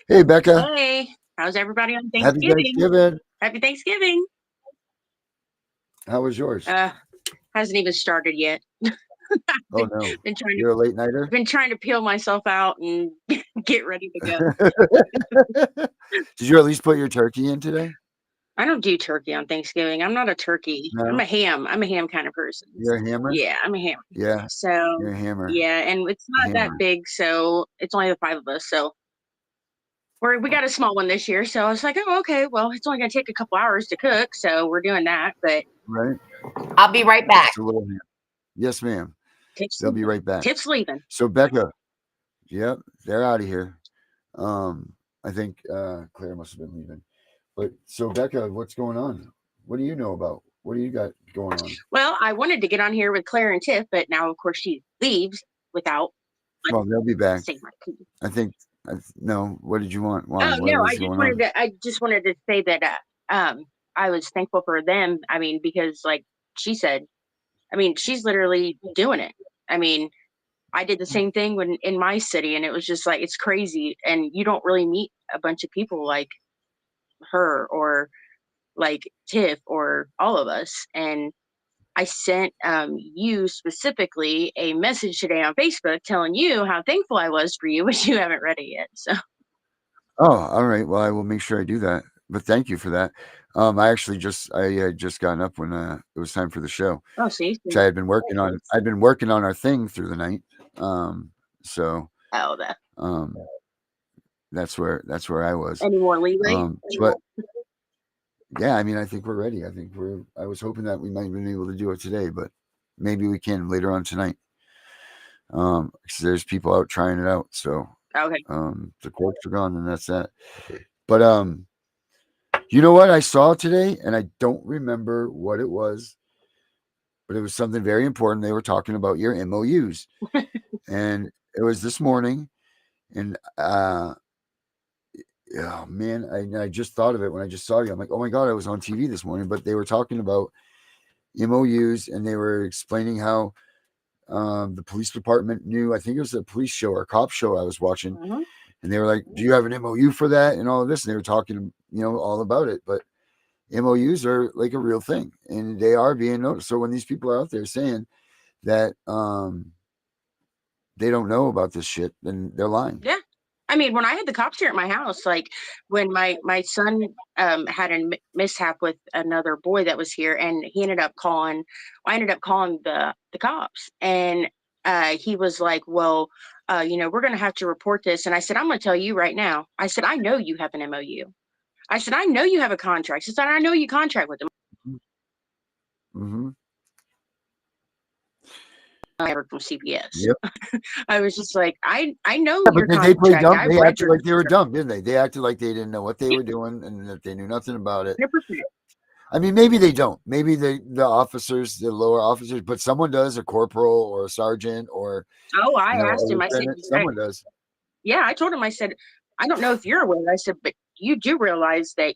Hey, Becca. Hey, how's everybody on Happy Thanksgiving? Thanksgiving. Happy Thanksgiving. How was yours? Hasn't even started yet. Oh no, Been trying to you're a late nighter. been trying to peel myself out and get ready to go. Did you at least put your turkey in today? I don't do turkey on Thanksgiving. I'm not a turkey. No? I'm a ham. I'm a ham kind of person. You're a hammer. Yeah, I'm a ham. Yeah, So you're a hammer. yeah, and it's not Hammer. that big, so it's only the 5 of us. So we got a small one this year. So I was like, oh, okay, well, it's only gonna take a couple hours to cook, so we're doing that. But Right. I'll be right back. Just a little ham. Yes, ma'am. Tiff's They'll be leaving. right back. Tiff's leaving. So Becca, yep, they're out of here. I think Claire must have been leaving. But so Becca, what's going on? What do you know about? What do you got going on? Well, I wanted to get on here with Claire and Tiff, but now, of course, she leaves without Well, they'll be back. saying my piece. I think. No. What did you want? Why? Oh What no, was I just going wanted on? to. I just wanted to say that I was thankful for them. I mean, because like she said, I mean, she's literally doing it. I mean, I did the same thing when in my city, and it was just like it's crazy, and you don't really meet a bunch of people like her or like Tiff or all of us. And I sent you specifically a message today on Facebook telling you how thankful I was for you, which you haven't read it yet. So Oh, all right. Well, I will make sure I do that. But thank you for that. I actually I had just gotten up when it was time for the show, oh, see, which I had been working on. I'd been working on our thing through the night. So oh, that that's where I was. any more leeway? But yeah, I mean, I think we're ready. I was hoping that we might have been able to do it today, but maybe we can later on tonight. Because there's people out trying it out. So Okay. the corks are gone, and that's that. But you know what I saw today, and I don't remember what it was, but it was something very important. They were talking about your MOUs, and it was this morning, and oh man, I just thought of it when I just saw you. I'm like, oh my god, I was on TV this morning, but they were talking about MOUs, and they were explaining how the police department knew. I think it was a police show or a cop show I was watching. Mhm. And they were like, do you have an MOU for that? And all of this. And they were talking, all about it. But MOUs are like a real thing, and they are being noticed. So when these people are out there saying that they don't know about this shit, then they're lying. Yeah. I mean, when I had the cops here at my house, like when my son had a mishap with another boy that was here, and I ended up calling the cops, and he was like, well, we're going to have to report this. And I said, I'm going to tell you right now. I said, I know you have an MOU. I said, I know you have a contract. I said, I know you contract with them. Mm-hmm. I heard from CPS. Yep. I was just like, I know Yeah, your but they played contract. dumb. I They read acted your like they were dumb, didn't they? They acted like they didn't know what they were doing and that they knew nothing about it. 100%. I mean, maybe they don't. Maybe the officers, the lower officers, but someone does, a corporal or a sergeant or. Oh, I asked him. I said, someone does. Yeah, I told him. I said, I don't know if you're aware. I said, but you do realize that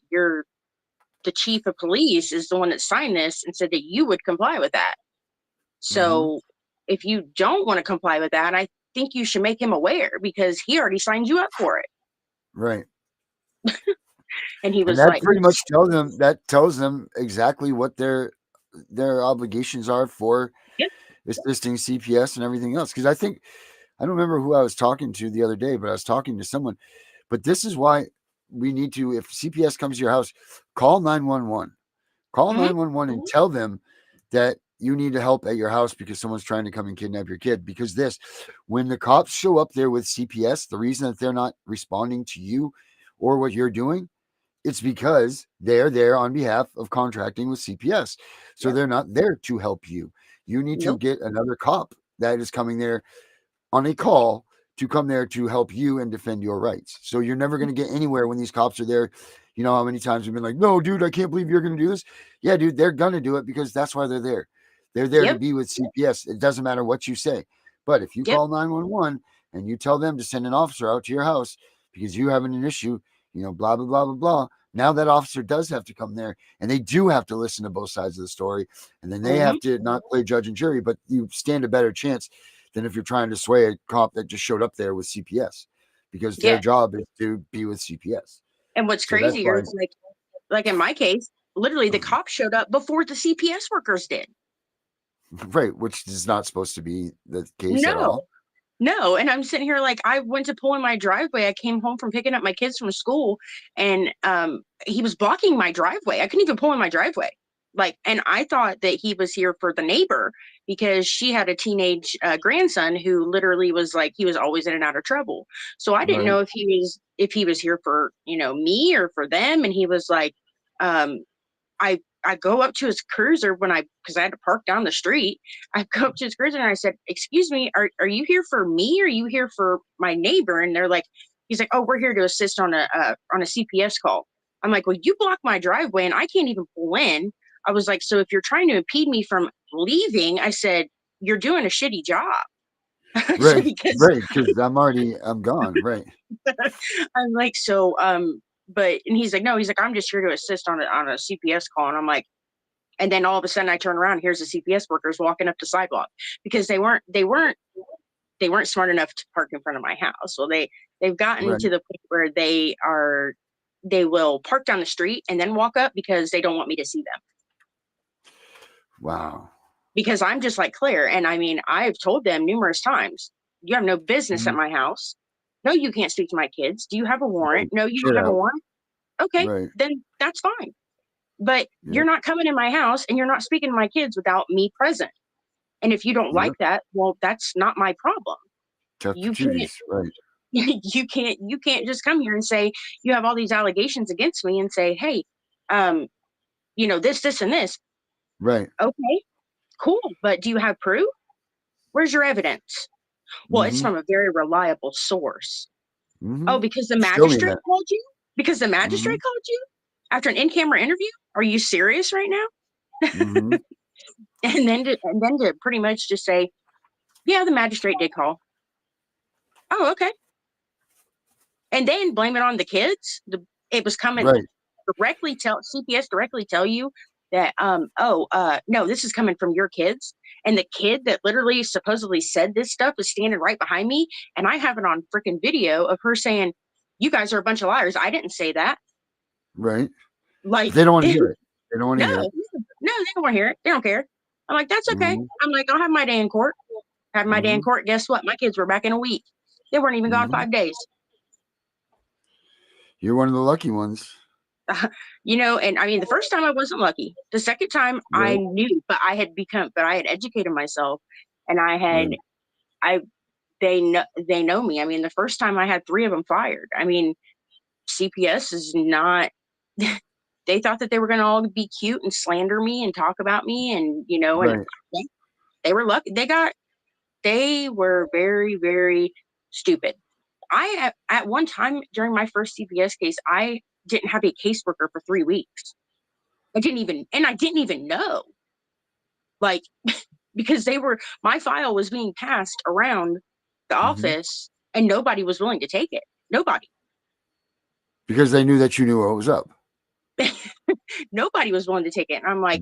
the chief of police is the one that signed this and said that you would comply with that. So if you don't want to comply with that, I think you should make him aware because he already signed you up for it. Right. And he was that like, pretty much tells them exactly what their obligations are for assisting CPS and everything else. Because I don't remember who I was talking to the other day, but I was talking to someone. But this is why we need to, if CPS comes to your house, call 911. Call 911 and tell them that you need help at your house because someone's trying to come and kidnap your kid. Because when the cops show up there with CPS, the reason that they're not responding to you or what you're doing, it's because they're there on behalf of contracting with CPS. So they're not there to help you. You need to get another cop that is coming there on a call to come there to help you and defend your rights. So you're never going to get anywhere when these cops are there. You know how many times we've been like, no, dude, I can't believe you're going to do this. Yeah, dude, they're going to do it because that's why they're there. They're there to be with CPS. It doesn't matter what you say. But if you call 911 and you tell them to send an officer out to your house because you having an issue, blah, blah, blah, blah, blah. Now that officer does have to come there, and they do have to listen to both sides of the story, and then they have to not play judge and jury, but you stand a better chance than if you're trying to sway a cop that just showed up there with CPS, because their job is to be with CPS. And what's crazier is like in my case, literally the cop showed up before the CPS workers did. Right, which is not supposed to be the case at all. No, and I'm sitting here like I went to pull in my driveway. I came home from picking up my kids from school, and he was blocking my driveway. I couldn't even pull in my driveway. And I thought that he was here for the neighbor because she had a teenage grandson who literally was like he was always in and out of trouble. So I didn't know if he was here for me or for them. And he was like, I go up to his cruiser because I had to park down the street. I go up to his cruiser and I said, "Excuse me, are you here for me or are you here for my neighbor?" And he's like, "Oh, we're here to assist on a CPS call." I'm like, "Well, you blocked my driveway and I can't even pull in." I was like, "So if you're trying to impede me from leaving," I said, "you're doing a shitty job." Right, because I'm gone. Right. I'm like, and he's like, "No," he's like, "I'm just here to assist on a CPS call." And I'm like, and then all of a sudden I turn around, here's the CPS workers walking up the sidewalk because they weren't smart enough to park in front of my house. Well, they've gotten to the point where they will park down the street and then walk up because they don't want me to see them. Wow. Because I'm just like Claire. And I mean, I've told them numerous times, you have no business at my house. No, you can't speak to my kids. Do you have a warrant? No, you don't have a warrant. Okay, then that's fine. But you're not coming in my house and you're not speaking to my kids without me present. And if you don't like that, well, that's not my problem. You can't, you can't just come here and say you have all these allegations against me and say, "Hey, this, and this." Right. Okay, cool. But do you have proof? Where's your evidence? Well, it's from a very reliable source. Oh, because the magistrate called you? Because the magistrate called you after an in-camera interview? Are you serious right now? And then to pretty much just say, yeah, the magistrate did call. Oh, okay. And then blame it on the kids. It was coming directly CPS directly tell you that no, this is coming from your kids. And the kid that literally supposedly said this stuff is standing right behind me, and I have it on freaking video of her saying, "You guys are a bunch of liars. I didn't say that." Right. Like they don't want to hear it. They don't want to hear it. No, they don't want to hear it. They don't care. I'm like, that's okay. I'm like, I'll have my day in court. Had my day in court. Guess what? My kids were back in a week. They weren't even gone 5 days. You're one of the lucky ones. And I mean, the first time I wasn't lucky. The second time I knew, but I had educated myself, and they know me. I mean, the first time I had 3 of them fired. I mean, CPS is not, they thought that they were going to all be cute and slander me and talk about me. And, and they were lucky. They were very, very stupid. At one time during my first CPS case, I didn't have a caseworker for 3 weeks. I didn't even know, because my file was being passed around the office and nobody was willing to take it. Nobody. Because they knew that you knew what was up. Nobody was willing to take it. And I'm like,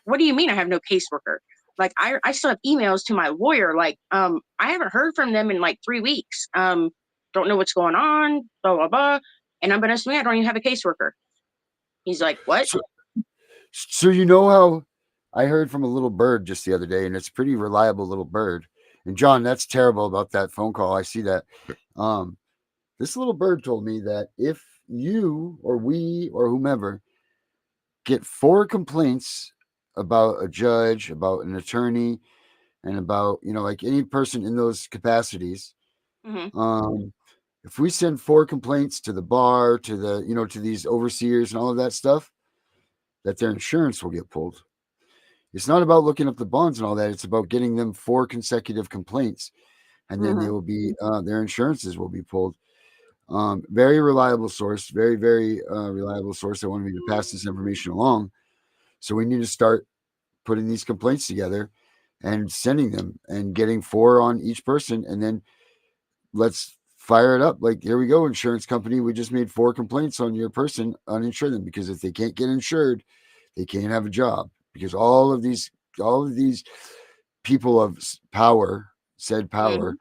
what do you mean I have no caseworker? Like, I still have emails to my lawyer. Like, I haven't heard from them in like 3 weeks. Don't know what's going on, blah, blah, blah. And I'm going to I don't even have a caseworker. He's like, what? So you know how I heard from a little bird just the other day, and it's a pretty reliable little bird. And John, that's terrible about that phone call. I see that. This little bird told me that if you or we or whomever get 4 complaints about a judge, about an attorney, and about, like any person in those capacities, if we send 4 complaints to the bar, to the, to these overseers and all of that stuff, that their insurance will get pulled. It's not about looking up the bonds and all that. It's about getting them 4 consecutive complaints, and then they will be, their insurances will be pulled. Very reliable source, very, very reliable source. They wanted me to pass this information along. So we need to start putting these complaints together and sending them and getting 4 on each person. And then let's fire it up. Like, here we go, insurance company. We just made 4 complaints on your person, uninsure them, because if they can't get insured, they can't have a job, because all of these people of power, said power,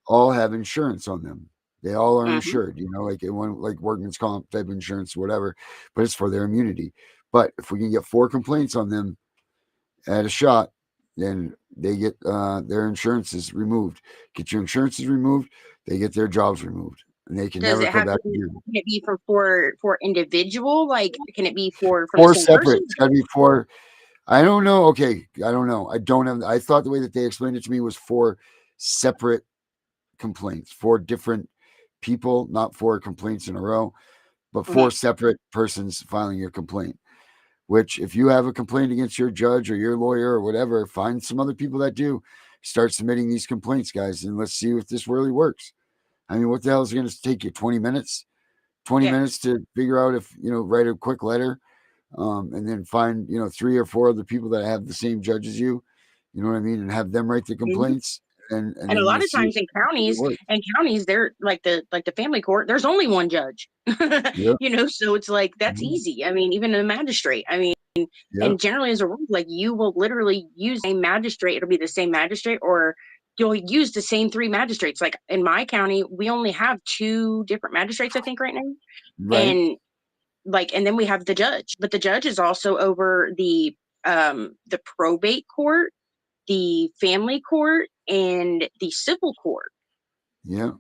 all have insurance on them. They all are insured, like like workman's comp, type insurance, whatever, but it's for their immunity. But if we can get 4 complaints on them at a shot, then they get their insurances removed. Get your insurances removed, they get their jobs removed, and they can Does never it come have to back be? again. Can it be for individual? Like, can it be from the 4 same separate. person? It's got to be 4. I don't know. Okay, I don't know. I don't have. I thought the way that they explained it to me was 4 separate complaints, 4 different people, not 4 complaints in a row, but 4 separate persons filing your complaint. Which, if you have a complaint against your judge or your lawyer or whatever, find some other people that do. Start submitting these complaints, guys, and let's see if this really works. I mean, what the hell is it going to take you? 20 minutes? 20 minutes to figure out if, write a quick letter, and then find, 3 or 4 other people that have the same judge as you. You know what I mean? And have them write the complaints. And And a then lot let's of see if times in it works. counties, they're like the family court. There's only one judge, Yep. So it's like that's easy. I mean, even a magistrate. I mean, Yep. and generally as a rule, like you will literally use a magistrate. It'll be the same magistrate, or you'll use the same 3 magistrates. Like in my county, we only have 2 different magistrates, I think, right now, Right. and and then we have the judge. But the judge is also over the probate court, the family court, and the civil court. Yeah.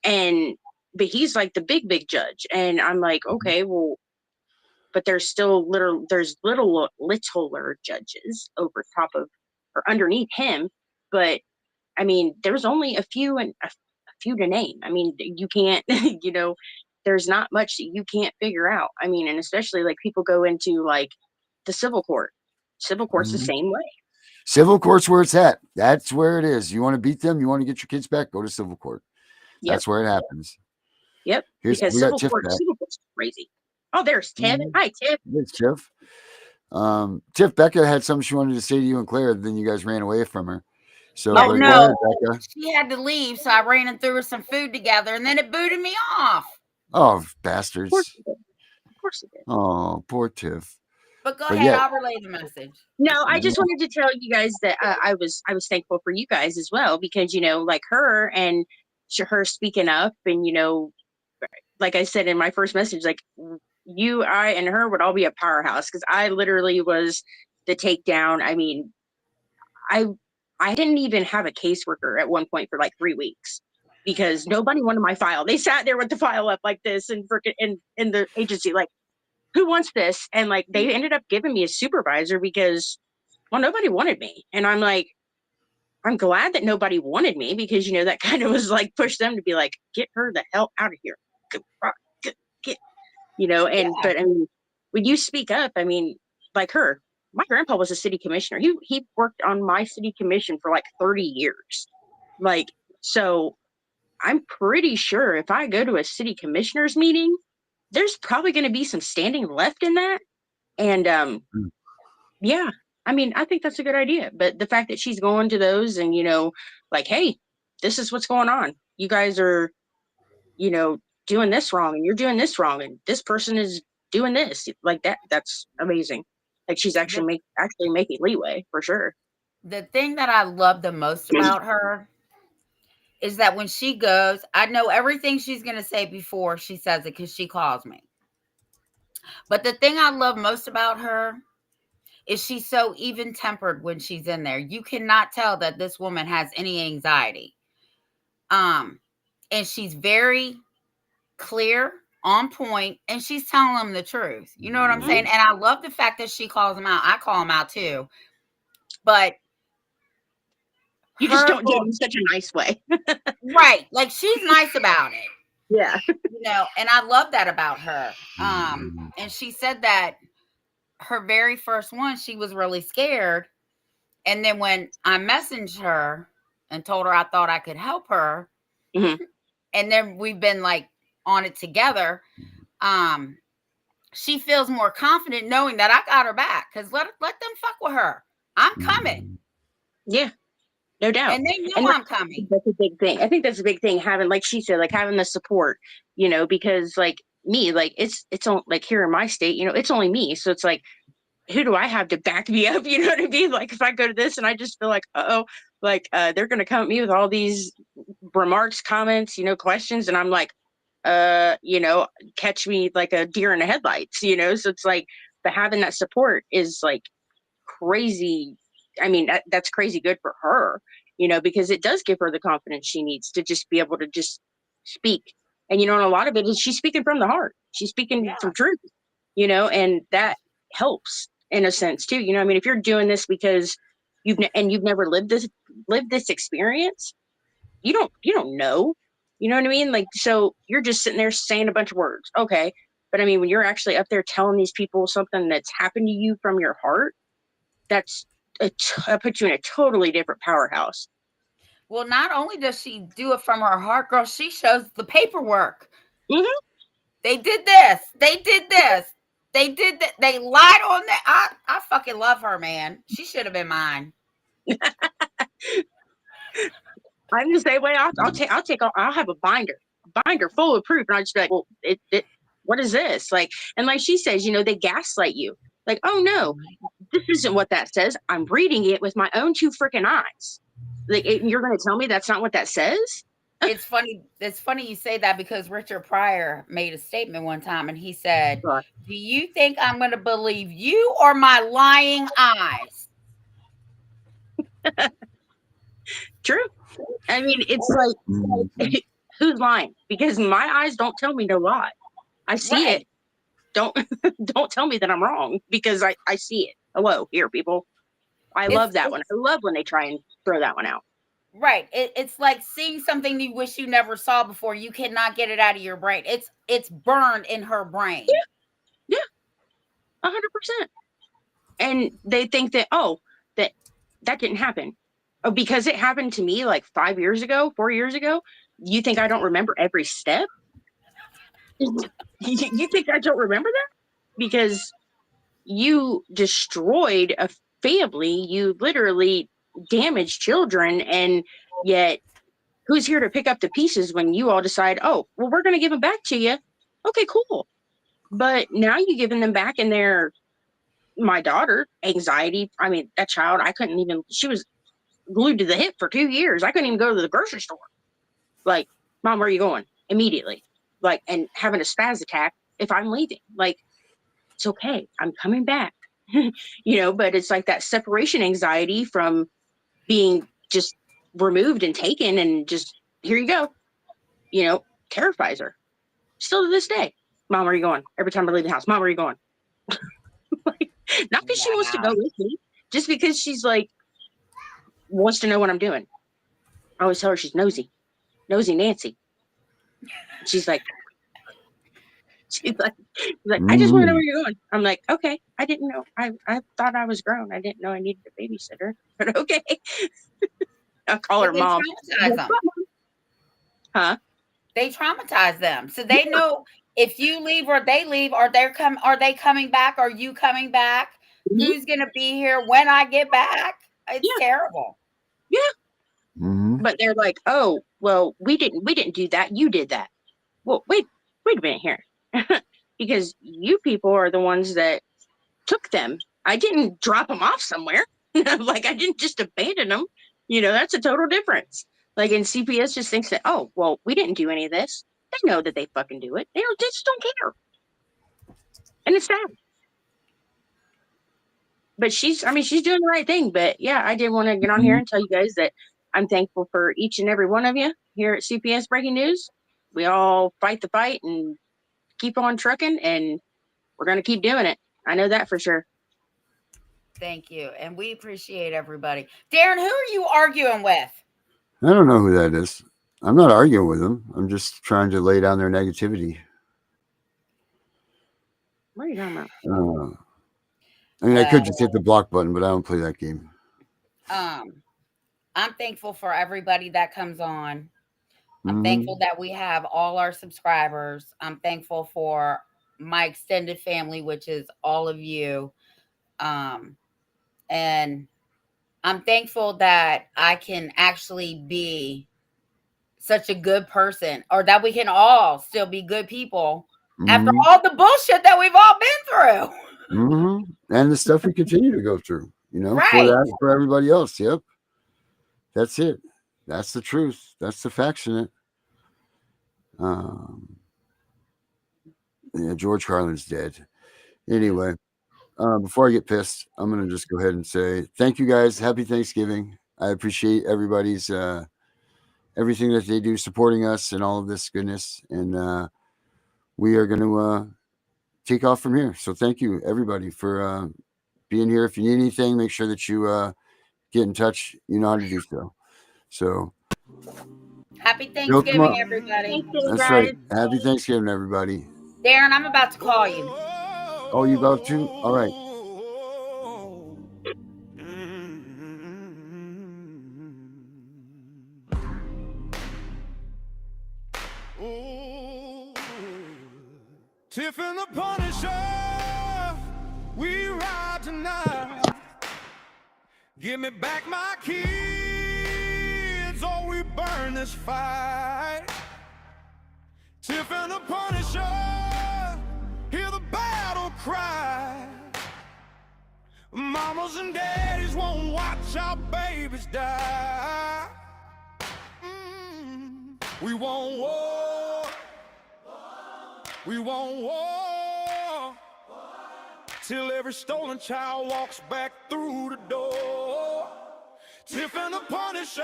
And but he's like the big judge, and I'm like, okay, well, but there's littler judges over top of or underneath him. But I mean, there's only a few to name. I mean, you can't there's not much that you can't figure out. I mean, and especially like people go into like the civil court. Civil court's the same way. Civil court's where it's at. That's where it is. You want to beat them? You want to get your kids back? Go to civil court. Yep. That's where it happens. Yep. Because We got Tiff back. civil court's crazy. Oh, there's Tiff. Hi, Tiff. It's Tiff. Tiff, Becca had something she wanted to say to you and Claire, then you guys ran away from her. So Oh, go no. ahead, Becca. She had to leave, so I ran and threw her some food together, and then it booted me off. Oh, bastards. Of course it did. Oh, poor Tiff. But go ahead, I'll relay the message. No, I just wanted to tell you guys that I was thankful for you guys as well, because like her and her speaking up, and like I said in my first message, like you, I, and her would all be a powerhouse, because I literally was the takedown. I mean, I didn't even have a caseworker at one point for like 3 weeks because nobody wanted my file. They sat there with the file up like this and freaking in the agency, like, who wants this? And like they ended up giving me a supervisor because, well, nobody wanted me. And I'm like, I'm glad that nobody wanted me, because that kind of was like push them to be like, get her the hell out of here. Get and but I mean, when you speak up, I mean, like her, my grandpa was a city commissioner. He worked on my city commission for like 30 years. Like, so I'm pretty sure if I go to a city commissioners meeting, there's probably going to be some standing left in that. And yeah, I mean, I think that's a good idea. But the fact that she's going to those and, like, hey, this is what's going on. You guys are, doing this wrong, and you're doing this wrong, and this person is doing this like that. That's amazing. Like, she's actually making leeway for sure. The thing that I love the most about her is that when she goes, I know everything she's going to say before she says it, because she calls me. But the thing I love most about her is she's so even-tempered when she's in there. You cannot tell that this woman has any anxiety. And she's very clear, on point, and she's telling them the truth. You know what I'm saying? And I love the fact that she calls them out. I call them out too. But you just don't do it in such a nice way. Right. Like, she's nice about it. Yeah. And I love that about her. And she said that her very first one, she was really scared. And then when I messaged her and told her I thought I could help her, and then we've been like on it together, she feels more confident knowing that I got her back, because let them fuck with her. I'm coming. Yeah. no doubt. And they know And I'm coming. that's a big thing. I think that's a big thing, having, like she said, like having the support, because like me, like it's on, like here in my state, it's only me. So it's like, who do I have to back me up? You know what I mean? Like if I go to this and I just feel like, like they're gonna come at me with all these remarks, comments, questions, and I'm like, catch me like a deer in the headlights, So it's like, but having that support is like crazy. I mean, that's crazy good for her, because it does give her the confidence she needs to just be able to just speak. And and a lot of it is she's speaking from the heart. She's speaking Yeah. some truth, and that helps in a sense too. I mean, if you're doing this because you've never lived this experience, you don't know. You know what I mean? Like, so you're just sitting there saying a bunch of words. Okay. But I mean, when you're actually up there telling these people something that's happened to you from your heart, that's that puts you in a totally different powerhouse. Well, not only does she do it from her heart, girl, she shows the paperwork. Mhm. They did this. They did this. They did that. They lied on that. I fucking love her, man. She should have been mine. I'm the same way. I'll have a binder full of proof, and I'll just be like, well, what is this? Like, and like she says, they gaslight you. Like, oh no, this isn't what that says. I'm reading it with my own two freaking eyes. Like, you're going to tell me that's not what that says? It's funny. It's funny you say that because Richard Pryor made a statement one time and he said, Right. "Do you think I'm going to believe you or my lying eyes?" True. I mean, it's like, Mhm. who's lying? Because my eyes don't tell me no lie. I see Right. it. Don't don't tell me that I'm wrong, because I see it. Hello, here, people. I It's love that one. it's I love when they try and throw that one out. right. It's like seeing something you wish you never saw before. You cannot get it out of your brain. It's burned in her brain. Yeah, 100%. And they think that, that that didn't happen. Oh, because it happened to me like 5 years ago, 4 years ago. You think I don't remember every step? You think I don't remember that? Because you destroyed a family. You literally damaged children, and yet who's here to pick up the pieces when you all decide, oh, well, we're going to give them back to you? Okay, cool. But now you giving them back, and they're my daughter, anxiety. I mean, that child, I couldn't even, she was glued to the hip for 2 years. I couldn't even go to the grocery store. Like, Mom, where are you going? Immediately. Like, and having a spaz attack if I'm leaving. Like, it's okay. I'm coming back. But it's like that separation anxiety from being just removed and taken, and just, here you go, terrifies her. Still to this day. Mom, where are you going? Every time I leave the house, Mom, where are you going? Like, not because she wants to go Wow. with me, just because she's like, wants to know what I'm doing. I always tell her she's nosy Nancy. She's like, I just want to know where Mhm. you're going. I'm like, okay, I didn't know. I thought I was grown. I didn't know I needed a babysitter, but okay. I'll call Well, her they mom. traumatize them. Huh? They traumatize them. So they know if you leave or they leave, or are they coming back? Are you coming back? Mhm. Who's gonna be here when I get back? It's Yeah, terrible. yeah. Mhm. But they're like, oh, well, we didn't do that. You did that. Well, wait a minute here. Because you people are the ones that took them. I didn't drop them off somewhere. Like, I didn't just abandon them. That's a total difference. Like, and CPS just thinks that, oh, well, we didn't do any of this. They know that they fucking do it. They just don't care. And it's sad. But she's doing the right thing. But yeah, I did want to get on here Mhm. and tell you guys that I'm thankful for each and every one of you here at CPS Breaking News. We all fight the fight and keep on trucking, and we're going to keep doing it. I know that for sure. Thank you. And we appreciate everybody. Darren, who are you arguing with? I don't know who that is. I'm not arguing with them. I'm just trying to lay down their negativity. What are you talking about? I mean, I could just hit the block button, but I don't play that game. Um, I'm thankful for everybody that comes on. I'm thankful Mhm. that we have all our subscribers. I'm thankful for my extended family, which is all of you. Um, and I'm thankful that I can actually be such a good person, or that we can all still be good people after Mhm. all the bullshit that we've all been through. And the stuff we continue to go through, Right. for everybody else. Yep. That's it. That's the truth. That's the facts in it. Yeah, George Carlin's dead. Anyway, before I get pissed, I'm going to just go ahead and say thank you guys. Happy Thanksgiving. I appreciate everybody's everything that they do supporting us and all of this goodness. And we are going to take off from here. So thank you, everybody, for being here. If you need anything, make sure that you get in touch. You know how to do so. So Happy build them Thanksgiving, up. everybody. Thanksgiving, That's right. guys. Happy Thanksgiving, everybody. Darren, I'm about to call you. Oh, you about to? All right. Tiff and the Punisher, we ride tonight. Give me back my kids, or we burn this fight. Tiff and the Punisher, hear the battle cry. Mamas and daddies won't watch our babies die. We won't war. We won't war till every stolen child walks back through the door. Tiff and the Punisher,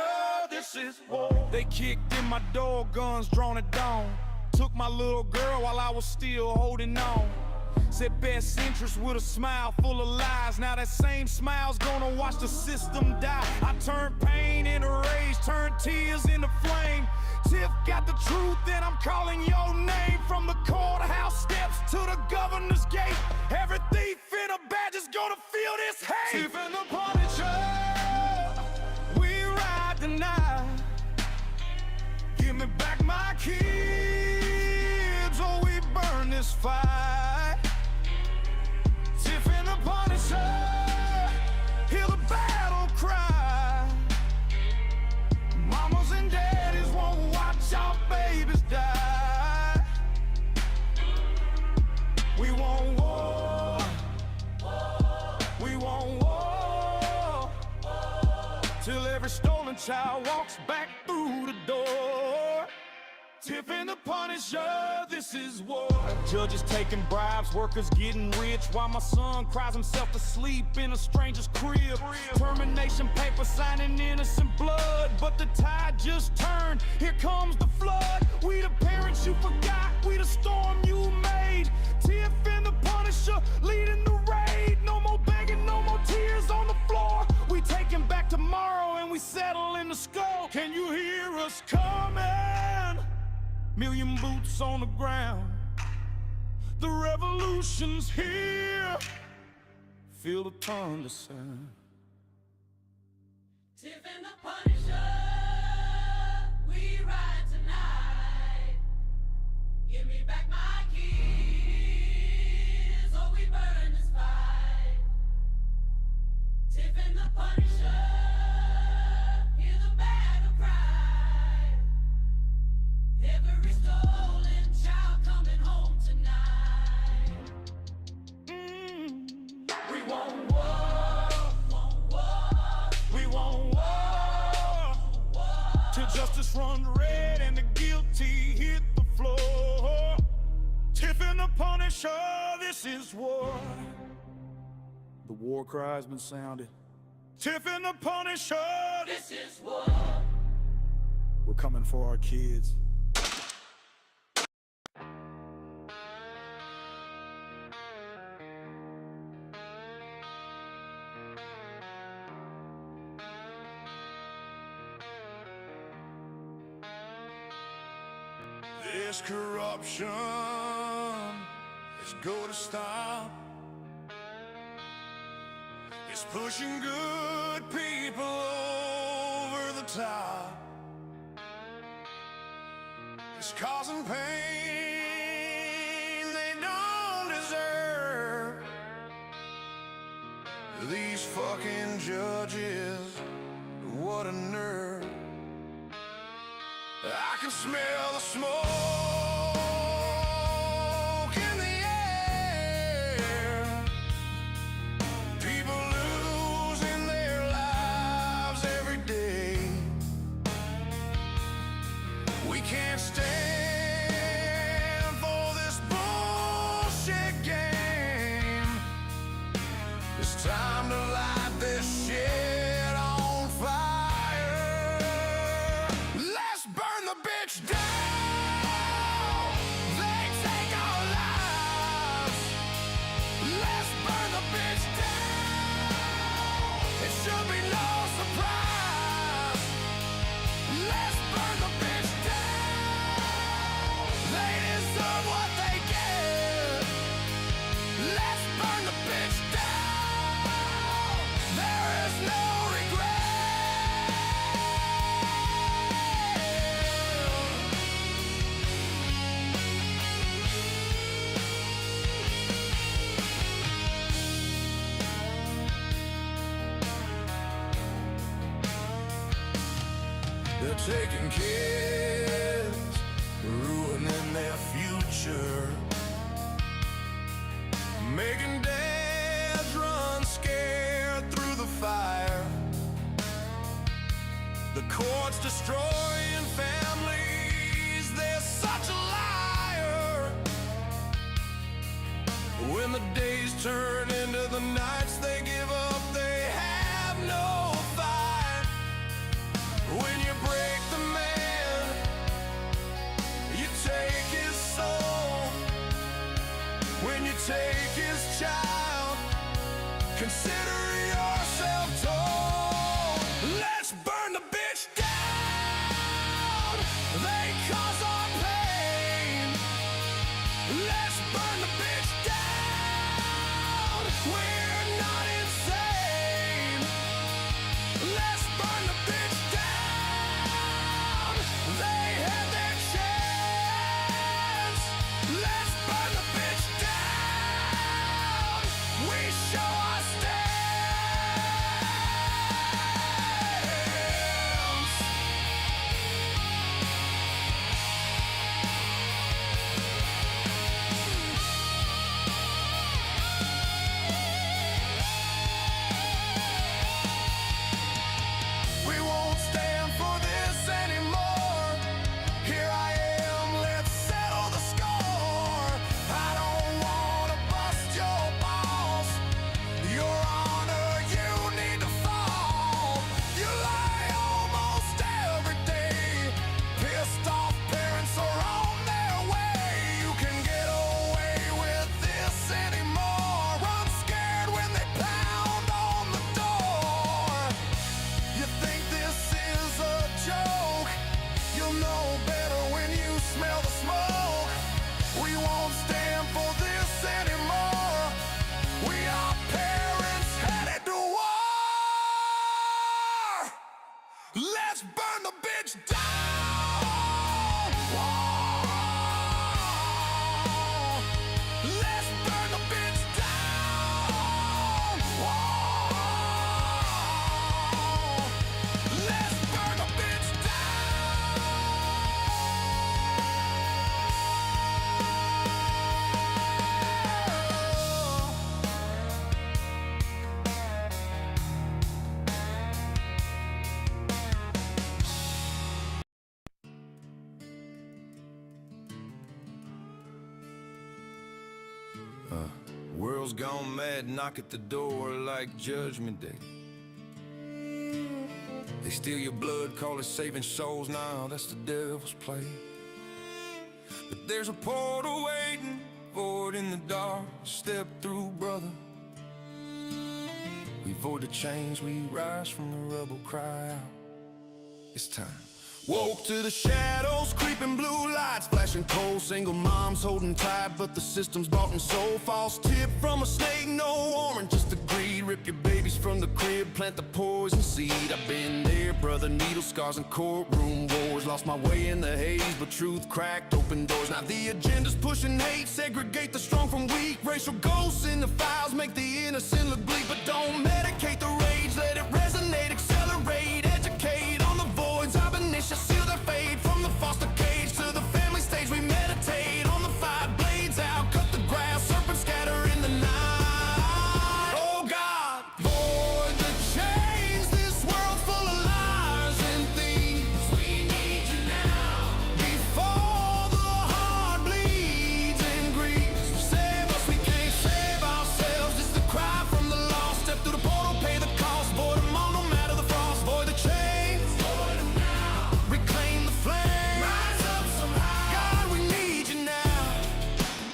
this is war. They kicked in my door, guns drawn at dawn. Took my little girl while I was still holding on. Said best interest with a smile full of lies. Now that same smile's gonna watch the system die. I turned pain into rage, turned tears into flame. Tiff got the truth and I'm calling your name. From the courthouse steps to the governor's gate, every thief in a badge is gonna feel this hate. Tiff and the Punisher, we ride tonight. Give me back my kids, or we burn this fight. Tiff and the Punisher, hear the battle cry. Mamas and daddies won't watch our babies die. We won't war. We won't war till every stolen child walks back through the door. Tiff and the Punisher, this is war. Judges taking bribes, workers getting rich, while my son cries himself to sleep in a stranger's crib. Termination paper signing innocent blood, but the tide just turned. Here comes the flood. We the parents you forgot, we the storm you made. Tiff and the Punisher leading the raid. No more begging, no more tears on the floor. We taking back tomorrow and we settle in the skull. Can you hear us coming? Million boots on the ground. The revolution's here. Feel the thunder sound. Tiff and the Punisher, we ride tonight. Give me back my keys, or we burn this fight. Tiff and the Punisher, hear the battle cry. Every stolen child coming home tonight. We won't war. We won't war till justice runs red and the guilty hit the floor. Tiff and the Punisher, this is war. The war cry's been sounded. Tiff and the Punisher, This is war. we're coming for our kids. This corruption is gonna stop. It's pushing good people over the top. It's causing pain they don't deserve. These fucking judges, what a nerve. I can smell the smoke in the air. People losing their lives every day. We can't stand for this bullshit game. It's time to light this shit on fire. Let's burn the bitch down. They take our lives. Let's burn the bitch down. It should be no surprise. Let's burn the bitch down. They deserve what they get. Let's burn the bitch down. There is no regret. They're taking kids, ruining their future, making dads run scared through the fire. The courts destroying families, they're such a liar. When the days turn into the nights, they give up, they have no fight. When you break the man, you take his soul. When you take his child, consider yourself told. Let's burn the bitch down. They cause our pain. Let's burn the bitch down. We're not insane. Let's burn the bitch down. They had their chance. Let's burn the bitch down. We show our stamps. We won't stand for this anymore. Here I am, let's settle the score. I don't wanna bust your balls. Your Honor, you need to fall. You lie almost every day. Pissed off parents are on their way. You can get away with this anymore. I'm scared when they pound on the door. You think this is a joke? You'll know better when you smell the smoke. We won't stand for this anymore. We are parents headed to war. Let's burn the bitch down. Let's burn the bitch down. Let's burn the bitch World's gone mad, knock at the door like Judgment Day. They steal your blood, call it saving souls. Now that's the devil's play. But there's a portal waiting for it in the dark. Step through, brother. We void the chains, we rise from the rubble, cry out. It's time. Woke to the shadows, creeping blue lights, flashing cold. Single moms holding tight, but the system's bought and sold. False tip from a snake, no warrant, just a greed. Rip your babies from the crib, plant the poison seed. I've been there, brother, needle scars and courtroom wars. Lost my way in the haze, but truth cracked open doors. Now the agenda's pushing hate, segregate the strong from weak. Racial ghosts in the files make the innocent look bleak. But don't medicate the rage, let it resonate, accelerate, educate on the voids. I've been seal their fate from the foster cage to the family stage. We meditate on the fight, blades out, cut the grass, serpents scatter in the night. Oh God, void the chains. This world's full of liars and thieves. We need you now before the heart bleeds and grieves. Save us, we can't save ourselves. Just a cry from the lost. Step through the portal, pay the cost. Void them all, no matter the frost. Void the chains. Void them now. Reclaim the flame. Rise up somehow. God, we need you now.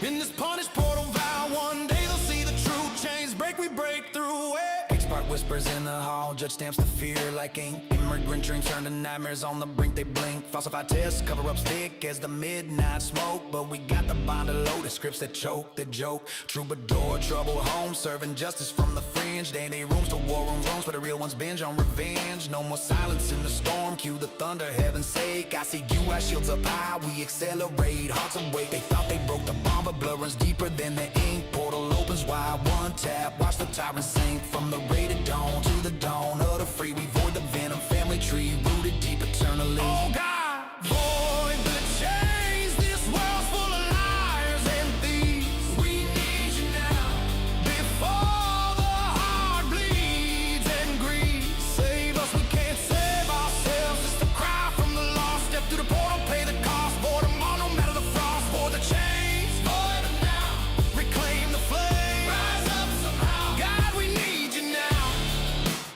In this punished portal vow, one day they'll see the truth. Chains break, we break through it. Expert whispers in the hall, judge stamps the fear like ink. Immigrant dreams turn to nightmares on the brink, they blink. Falsified tests, cover-ups thick as the midnight smoke. But we got the bond to load, the scripts that choke, the joke. Troubadour, trouble home, serving justice from the fringe. Day rooms to war room rooms, where the real ones binge on revenge. No more silence in the storm, cue the thunder, heaven's sake. I see you, our shields up high, we accelerate, hearts awake. They thought they broke the bomb, but blood runs deeper than the ink. Portal opens wide, one tap, watch the tyrant sink. From the rated dawn to the dawn of the free, we void the venom, family tree, rooted deep eternally. Oh God, void the chains. This world's full of liars and thieves. We need you now before the heart bleeds and grieves. Save us, we can't save ourselves. Just a cry from the lost. Step through the portal, pay the cost. Void them all, no matter the frost. Void the chains, void them now. Reclaim the flame. Rise up somehow. God, we need you now.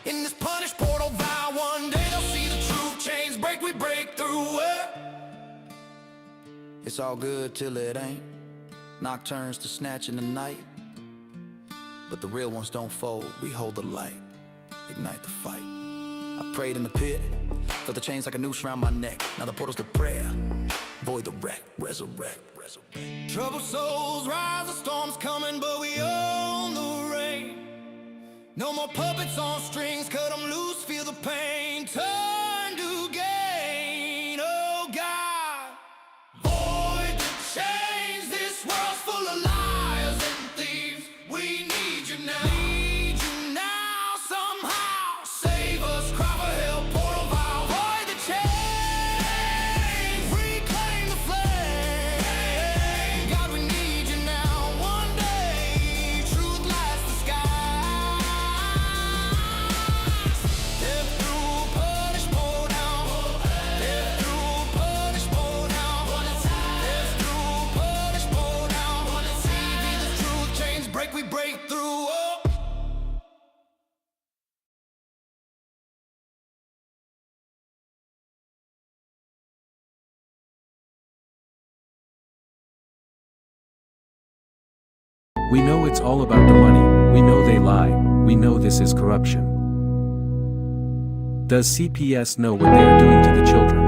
In this punished portal vow, one day they'll see the truth. Chains break, we break through it. It's all good till it ain't. Nocturnes to snatch in the night. But the real ones don't fold, we hold the light. Ignite the fight. I prayed in the pit, felt the chains like a noose around my neck. Now the portal's to prayer. Void the wreck, resurrect, resurrect. Troubled souls rise, the storm's coming, but we own the rain. No more puppets on strings, cut them loose, feel the pain. Turn to gain, oh God. Void the chains, this world's full of liars and thieves. We need you now. Need you now somehow. Save us, cry for help, portal vow. Void the chains, reclaim the flame. God, we need you now. One day, truth lights the sky. Step through punish, pull down. Step through punish, pull down. Step through punish, pull down. See the truth, chains break, we break through. Oh. We know it's all about the money, we know they lie, we know this is corruption. Does CPS know what they are doing to the children?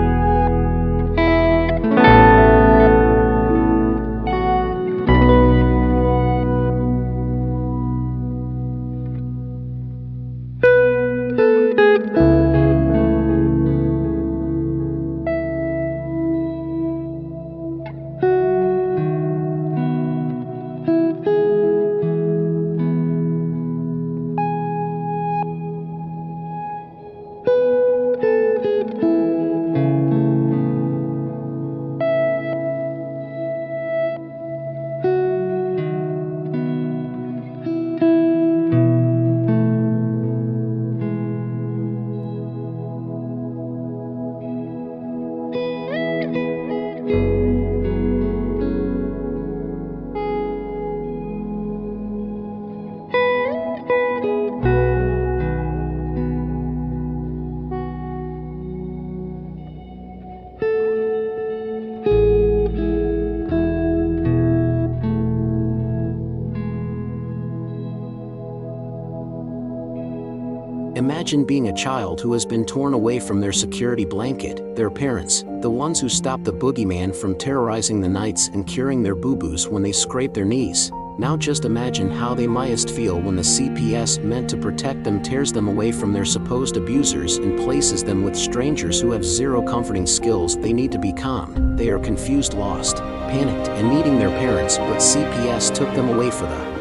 Imagine being a child who has been torn away from their security blanket, their parents, the ones who stopped the boogeyman from terrorizing the nights and curing their boo-boos when they scrape their knees. Now just imagine how they mightst feel when the CPS meant to protect them tears them away from their supposed abusers and places them with strangers who have zero comforting skills. They need to be calmed. They are confused, lost, panicked, and needing their parents, but CPS took them away for the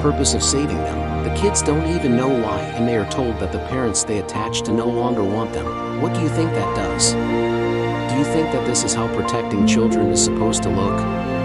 purpose of saving them. The kids don't even know why, and they are told that the parents they attach to no longer want them. What do you think that does? Do you think that this is how protecting children is supposed to look?